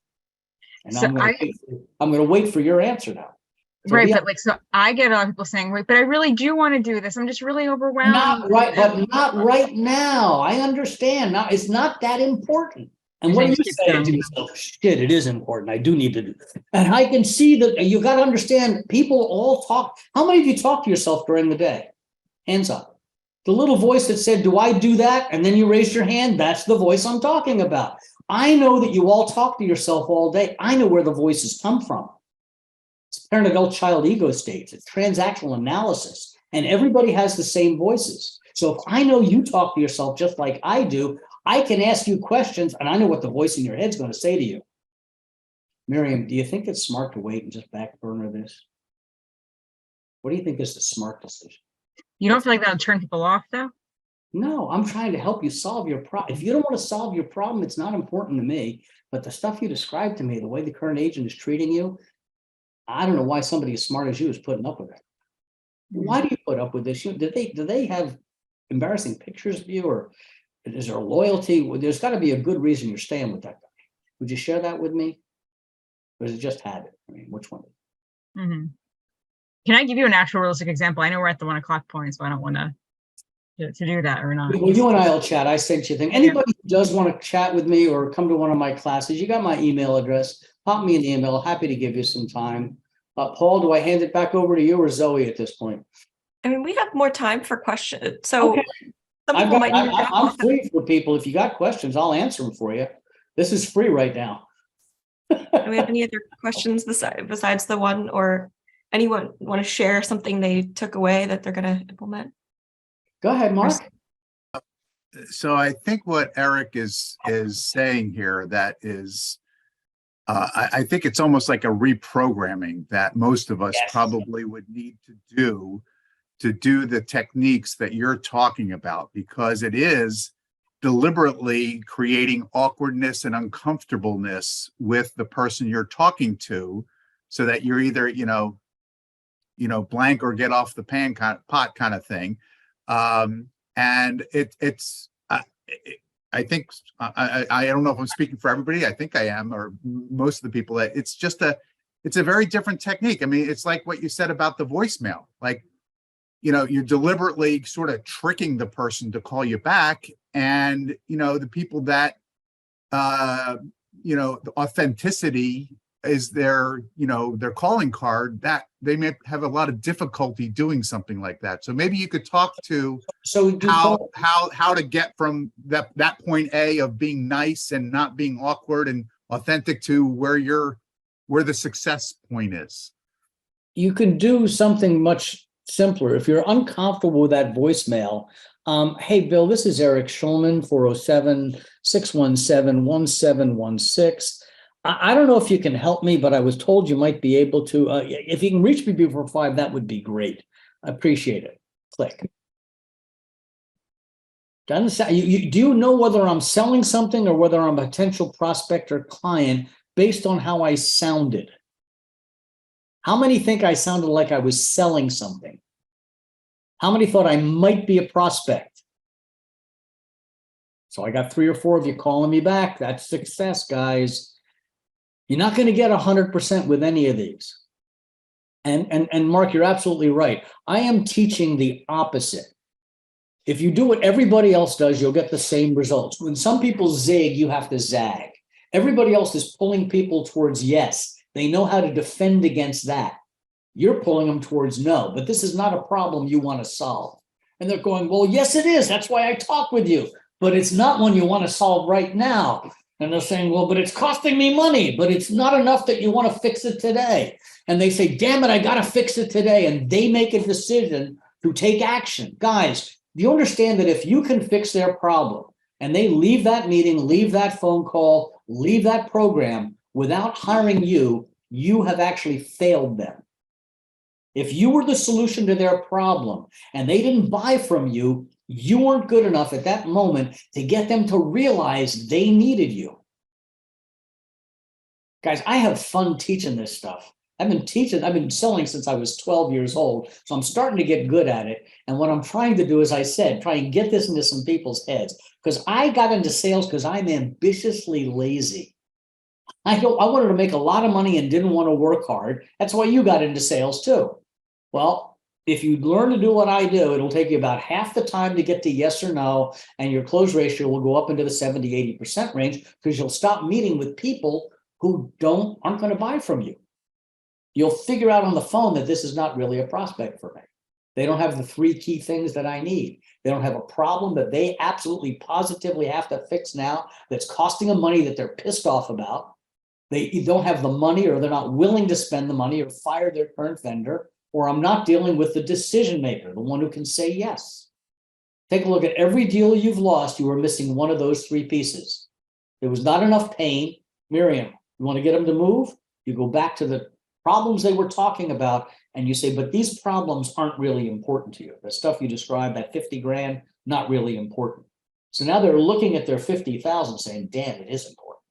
And So I'm going to wait for your answer now. So Right, be but like, so I get a lot of people saying, wait, but I really do want to do this. I'm just really overwhelmed. Not right, but not right now. I understand. Now, it's not that important. And You're what are saying you skip saying down. to yourself? Shit, it is important. I do need to do this. And I can see that you got to understand people all talk. How many of you talk to yourself during the day? Hands up. The little voice that said, do I do that? And then you raised your hand. That's the voice I'm talking about. I know that you all talk to yourself all day. I know where the voices come from. It's parent, adult, child ego states. It's transactional analysis. And everybody has the same voices. So if I know you talk to yourself just like I do, I can ask you questions and I know what the voice in your head's going to say to you. Miriam, do you think it's smart to wait and just back burner this? What do you think is the smart decision? You don't feel like that'll turn people off though? No, I'm trying to help you solve your problem. If you don't want to solve your problem, it's not important to me. But the stuff you described to me, the way the current agent is treating you, I don't know why somebody as smart as you is putting up with it. Why do you put up with this? Do they have embarrassing pictures of you, or is there loyalty? Well, there's got to be a good reason you're staying with that guy. Would you share that with me? Or is it just habit? I mean, which one? Mhm. Can I give you an actual realistic example? I know we're at the 1 o'clock point, so I don't want to do that or not. Well, you and I will chat. I sent you a thing. Anybody who does want to chat with me or come to one of my classes, you got my email address. Pop me an email. Happy to give you some time. Paul, do I hand it back over to you or Zoe at this point? I mean, we have more time for questions. So Okay. some people might need to drop I'm off. free for people. If you got questions, I'll answer them for you. This is free right now. Do we have any other questions besides the one, or anyone want to share something they took away that they're going to implement? Go ahead, Mark. So I think what Eric is saying here, that is, I think it's almost like a reprogramming that most of us Yes. probably would need to do the techniques that you're talking about, because it is deliberately creating awkwardness and uncomfortableness with the person you're talking to, so that you're either, blank or get off the pot kind of thing. And I think I don't know if I'm speaking for everybody. I think I am, or most of the people. It's a very different technique. I mean, it's like what you said about the voicemail. Like, you're deliberately sort of tricking the person to call you back, and the people that the authenticity is their calling card, that they may have a lot of difficulty doing something like that. So maybe you could talk to So how to get from that point A of being nice and not being awkward and authentic to where the success point is. you can do something much simpler. If you're uncomfortable with that voicemail, hey, Bill, this is Eric Schulman, 407-617-1716. I don't know if you can help me, but I was told you might be able to. If you can reach me before 5, that would be great. I appreciate it. Click. Do you know whether I'm selling something or whether I'm a potential prospect or client based on how I sounded? How many think I sounded like I was selling something? How many thought I might be a prospect? So I got 3 or 4 of you calling me back. That's success, guys. You're not going to get 100% with any of these. And Mark, you're absolutely right. I am teaching the opposite. If you do what everybody else does, you'll get the same results. When some people zig, you have to zag. Everybody else is pulling people towards yes. They know how to defend against that. You're pulling them towards no, but this is not a problem you want to solve. And they're going, well, yes, it is. That's why I talk with you. But it's not one you want to solve right now. And they're saying, well, but it's costing me money, but it's not enough that you want to fix it today. And they say, damn it, I got to fix it today. And they make a decision to take action. Guys, do you understand that if you can fix their problem and they leave that meeting, leave that phone call, leave that program without hiring you, you have actually failed them. If you were the solution to their problem and they didn't buy from you, you weren't good enough at that moment to get them to realize they needed you. Guys, I have fun teaching this stuff. I've been selling since I was 12 years old, so I'm starting to get good at it. And what I'm trying to do, as I said, try and get this into some people's heads, because I got into sales because I'm ambitiously lazy. I wanted to make a lot of money and didn't want to work hard. That's why you got into sales too. Well, if you learn to do what I do, it'll take you about half the time to get to yes or no, and your close ratio will go up into the 70, 80% range because you'll stop meeting with people who aren't going to buy from you. You'll figure out on the phone that this is not really a prospect for me. They don't have the 3 key things that I need. They don't have a problem that they absolutely positively have to fix now that's costing them money that they're pissed off about. They don't have the money, or they're not willing to spend the money, or fire their current vendor, or I'm not dealing with the decision maker, the one who can say yes. Take a look at every deal you've lost. You were missing one of those 3 pieces. There was not enough pain. Miriam, you want to get them to move? You go back to the problems they were talking about, and you say, but these problems aren't really important to you. The stuff you described, that 50 grand, not really important. So now they're looking at their 50,000 saying, damn, it is important.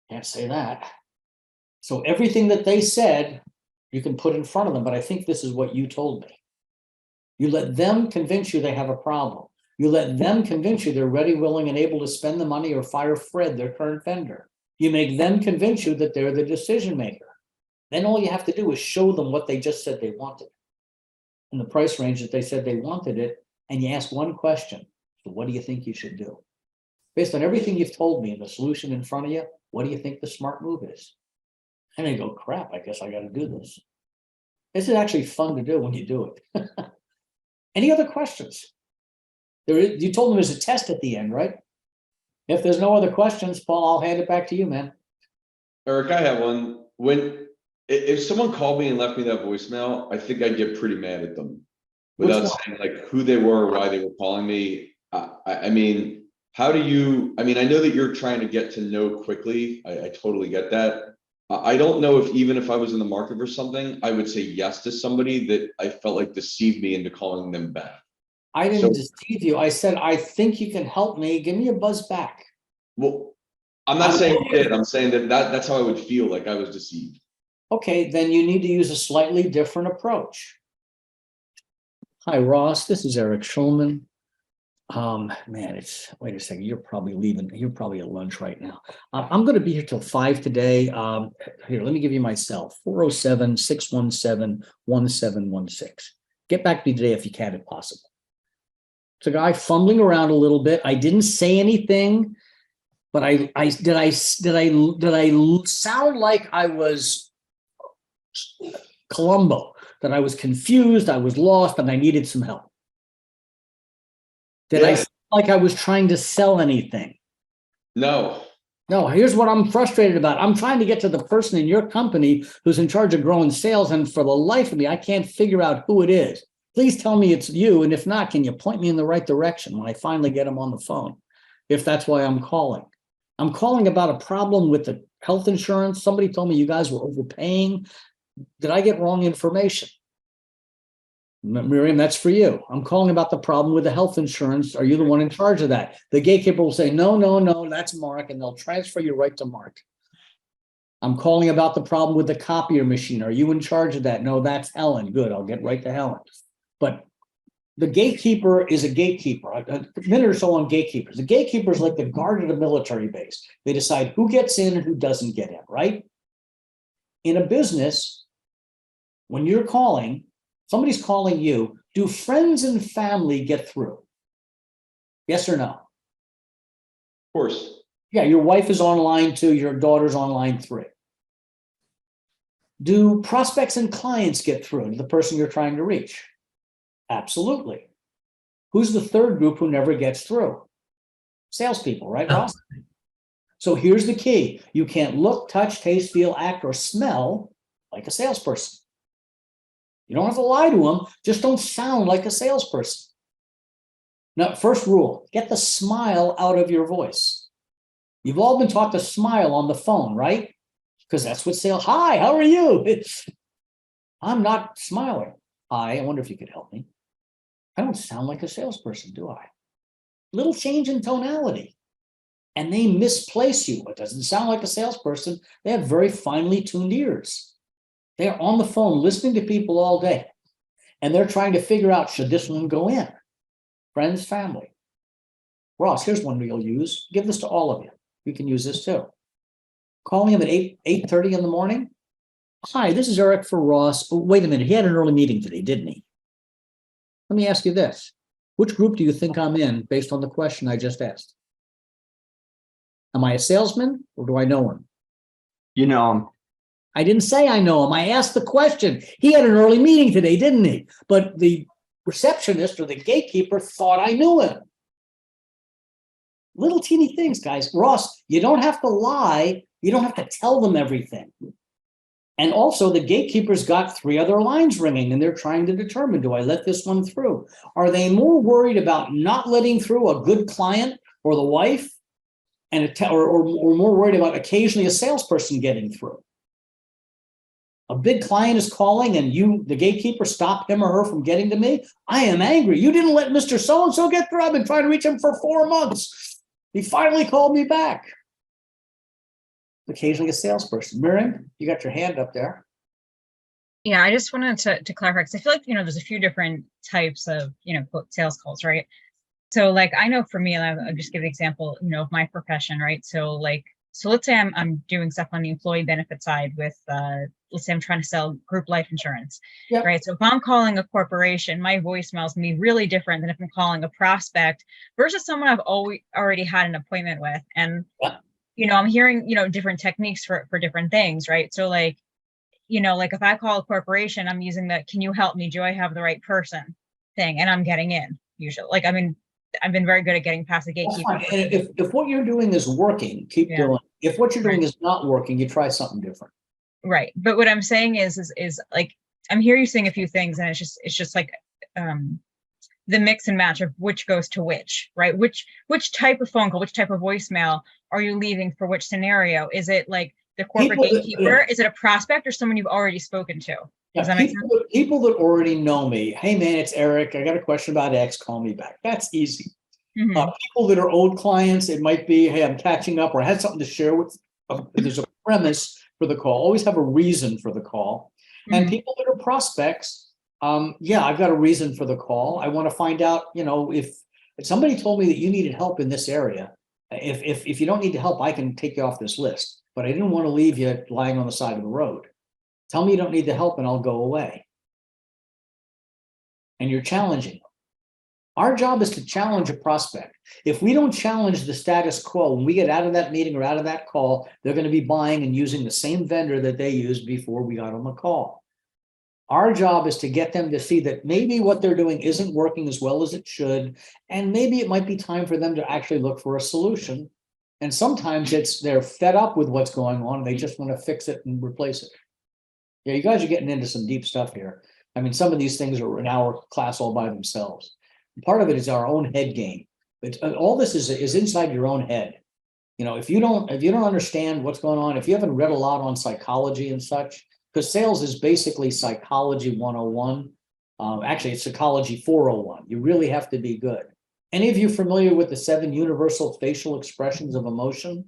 Can't say that. So everything that they said, you can put in front of them, but I think this is what you told me. You let them convince you they have a problem. You let them convince you they're ready, willing, and able to spend the money or fire Fred, their current vendor. You make them convince you that they're the decision maker. Then all you have to do is show them what they just said they wanted and the price range that they said they wanted it. And you ask one question. So what do you think you should do? Based on everything you've told me and the solution in front of you, what do you think the smart move is? And they go, crap, I guess I got to do this. This is actually fun to do when you do it. Any other questions? You told them there's a test at the end, right? If there's no other questions, Paul, I'll hand it back to you, man. Eric, I have one. If someone called me and left me that voicemail, I think I'd get pretty mad at them without saying like who they were or why they were calling me. I mean, how do you, I know that you're trying to get to know quickly. I totally get that. I don't know even if I was in the market for something, I would say yes to somebody that I felt like deceived me into calling them back. I didn't deceive you. I said, I think you can help me. Give me a buzz back. Well, I'm not saying you did. I'm saying that's how I would feel, like I was deceived. Okay, then you need to use a slightly different approach. Hi, Ross. This is Eric Schulman. Man, wait a second. You're probably leaving. You're probably at lunch right now. I'm going to be here till 5 today. Here, let me give you my cell: 407-617-1716. Get back to me today if you can, if possible. It's a guy fumbling around a little bit. I didn't say anything, but did I sound like I was Columbo, that I was confused, I was lost, and I needed some help? Did I sound like I was trying to sell anything? No. No, here's what I'm frustrated about. I'm trying to get to the person in your company who's in charge of growing sales, and for the life of me, I can't figure out who it is. Please tell me it's you, and if not, can you point me in the right direction when I finally get him on the phone, if that's why I'm calling? I'm calling about a problem with the health insurance. Somebody told me you guys were overpaying. Did I get wrong information? Miriam, that's for you. I'm calling about the problem with the health insurance. Are you the one in charge of that? The gatekeeper will say, no, that's Mark, and they'll transfer you right to Mark. I'm calling about the problem with the copier machine. Are you in charge of that? No, that's Helen. Good, I'll get right to Helen. But the gatekeeper is a gatekeeper. A minute or so on gatekeepers. The gatekeeper is like the guard at a military base. They decide who gets in and who doesn't get in, right? In a business, when you're calling, somebody's calling you, do friends and family get through? Yes or no? Of course. Yeah, your wife is on line 2, your daughter's on line 3. Do prospects and clients get through to the person you're trying to reach? Absolutely. Who's the third group who never gets through? Salespeople, right, Ross? So here's the key. You can't look, touch, taste, feel, act, or smell like a salesperson. You don't have to lie to them. Just don't sound like a salesperson. Now, first rule, get the smile out of your voice. You've all been taught to smile on the phone, right? Because that's what sales, hi, how are you? I'm not smiling. Hi, I wonder if you could help me. I don't sound like a salesperson, do I? Little change in tonality. And they misplace you. It doesn't sound like a salesperson. They have very finely tuned ears. They're on the phone listening to people all day. And they're trying to figure out, should this one go in? Friends, family. Ross, here's one you'll use. Give this to all of you. You can use this too. Calling him at 8:30 in the morning. Hi, this is Eric for Ross. Oh, wait a minute, he had an early meeting today, didn't he? Let me ask you this. Which group do you think I'm in based on the question I just asked? Am I a salesman or do I know him? You know him. I didn't say I know him. I asked the question. He had an early meeting today, didn't he? But the receptionist or the gatekeeper thought I knew him. Little teeny things, guys. Ross, you don't have to lie. You don't have to tell them everything. And also the gatekeeper's got 3 other lines ringing and they're trying to determine, do I let this one through? Are they more worried about not letting through a good client or the wife and or more worried about occasionally a salesperson getting through? A big client is calling and you, the gatekeeper, stop him or her from getting to me. I am angry. You didn't let Mr. So-and-so get through. I've been trying to reach him for 4 months. He finally called me back. Occasionally a salesperson. Miriam, you got your hand up there. Yeah, I just wanted to clarify, because I feel like, there's a few different types of, quote, sales calls, right? So like, I know for me, and I'll just give an example, of my profession, right? So let's say I'm doing stuff on the employee benefit side with, let's say I'm trying to sell group life insurance, Yep. right? So if I'm calling a corporation, my voicemail is going to be really different than if I'm calling a prospect versus someone I've already had an appointment with. And, Yep. I'm hearing, different techniques for different things, right? So like if I call a corporation, I'm using the, can you help me? Do I have the right person thing? And I'm getting in usually. Like, I mean, I've been very good at getting past the That's gatekeeper. fine. And if what you're doing is working, keep Yeah. doing it. If what you're doing is not working, you try something different. Right. But what I'm saying is like, I'm hearing you saying a few things and it's just like, the mix and match of which goes to which, right? Which type of phone call, which type of voicemail are you leaving for which scenario? Is it like the corporate gatekeeper? Is it a prospect or someone you've already spoken to? Does that make sense? People that already know me, hey man, it's Eric. I got a question about X, call me back. That's easy. Mhm. People that are old clients, it might be, hey, I'm catching up or I had something to share with, there's a premise for the call, always have a reason for the call. And Mhm. people that are prospects, yeah, I've got a reason for the call. I want to find out, if somebody told me that you needed help in this area, if you don't need the help, I can take you off this list, but I didn't want to leave you lying on the side of the road. Tell me you don't need the help and I'll go away. And you're challenging them. Our job is to challenge a prospect. If we don't challenge the status quo, when we get out of that meeting or out of that call, they're going to be buying and using the same vendor that they used before we got on the call. Our job is to get them to see that maybe what they're doing isn't working as well as it should, and maybe it might be time for them to actually look for a solution. And sometimes they're fed up with what's going on, and they just want to fix it and replace it. Yeah, you guys are getting into some deep stuff here. I mean, some of these things are an hour class all by themselves. Part of it is our own head game. All this is inside your own head. If you don't understand what's going on, if you haven't read a lot on psychology and such, because sales is basically psychology 101. Actually, it's psychology 401. You really have to be good. Any of you familiar with the 7 universal facial expressions of emotion?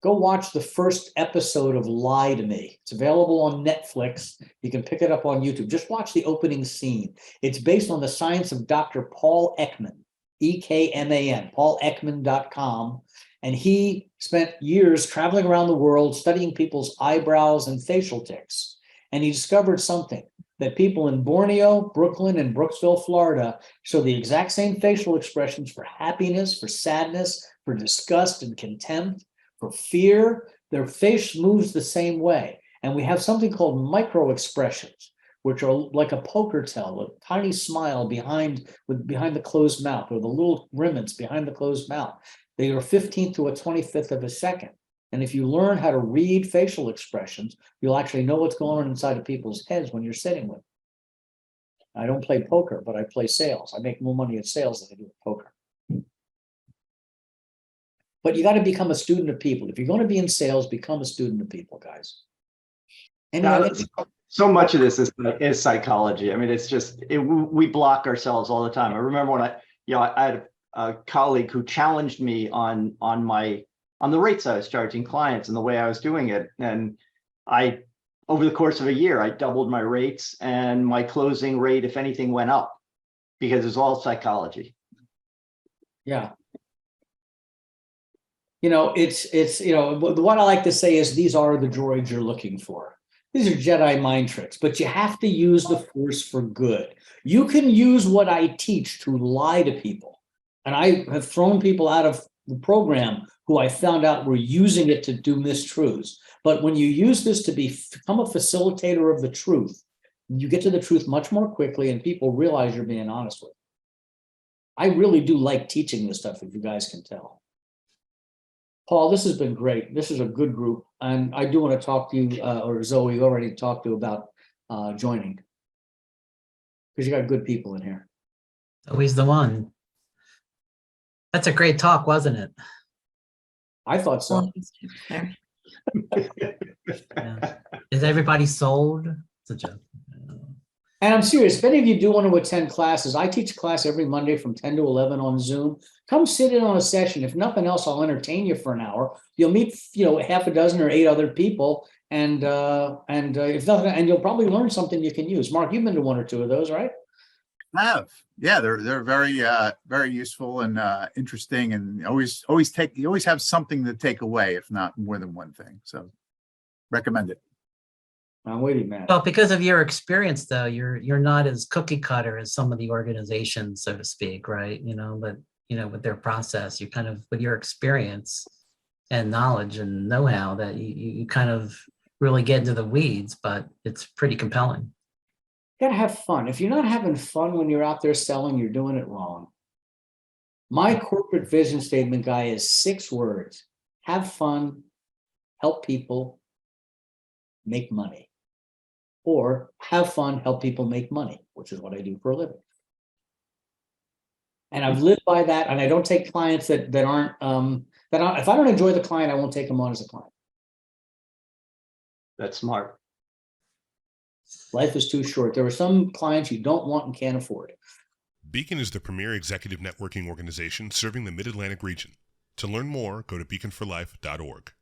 Go watch the first episode of Lie to Me. It's available on Netflix. You can pick it up on YouTube. Just watch the opening scene. It's based on the science of Dr. Paul Ekman, E-K-M-A-N, paulekman.com. And he spent years traveling around the world studying people's eyebrows and facial tics. And he discovered something, that people in Borneo, Brooklyn, and Brooksville, Florida, show the exact same facial expressions for happiness, for sadness, for disgust and contempt, for fear. Their face moves the same way. And we have something called micro expressions, which are like a poker tell, a tiny smile behind the closed mouth, or the little grimace behind the closed mouth. They are 15th to a 25th of a second. And if you learn how to read facial expressions, you'll actually know what's going on inside of people's heads when you're sitting with them. I don't play poker, but I play sales. I make more money at sales than I do at poker. But you got to become a student of people. If you're going to be in sales, become a student of people, guys. And Now, so much of this is psychology. I mean, it's just, we block ourselves all the time. I remember when I had a colleague who challenged me on the rates I was charging clients and the way I was doing it. And over the course of a year, I doubled my rates, and my closing rate, if anything, went up, because it's all psychology. yeah. It's what I like to say is these are the droids you're looking for. These are Jedi mind tricks, but you have to use the Force for good. You can use what I teach to lie to people. And I have thrown people out of the program who I found out were using it to do mistruths. But when you use this to become a facilitator of the truth, you get to the truth much more quickly, and people realize you're being honest with them. I really do like teaching this stuff, if you guys can tell. Paul, this has been great. This is a good group. And I do want to talk to you, or Zoe already talked to about joining. Because you got good people in here. Always the one. That's a great talk, wasn't it? I thought so. There. Yeah. Is everybody sold? It's a joke. And I'm serious, if any of you do want to attend classes, I teach a class every Monday from 10 to 11 on Zoom. Come sit in on a session. If nothing else, I'll entertain you for an hour. You'll meet, half a dozen or 8 other people, and if nothing, and you'll probably learn something you can use. Mark, you've been to 1 or 2 of those, right? Yeah, they're very useful and interesting, and you always have something to take away, if not more than one thing. So recommend it. I'm with you, man. Well, because of your experience, though, you're not as cookie cutter as some of the organizations, so to speak, right? But with their process, you kind of, with your experience and knowledge and know-how, that you kind of really get into the weeds, but it's pretty compelling. You gotta have fun. If you're not having fun when you're out there selling, you're doing it wrong. My corporate vision statement, guy, is 6 words: have fun, help people, make money. Or have fun, help people make money, which is what I do for a living. And I've lived by that, and I don't take clients that aren't, if I don't enjoy the client, I won't take them on as a client. That's smart. Life is too short. There are some clients you don't want and can't afford. Beacon is the premier executive networking organization serving the Mid-Atlantic region. To learn more, go to beaconforlife.org.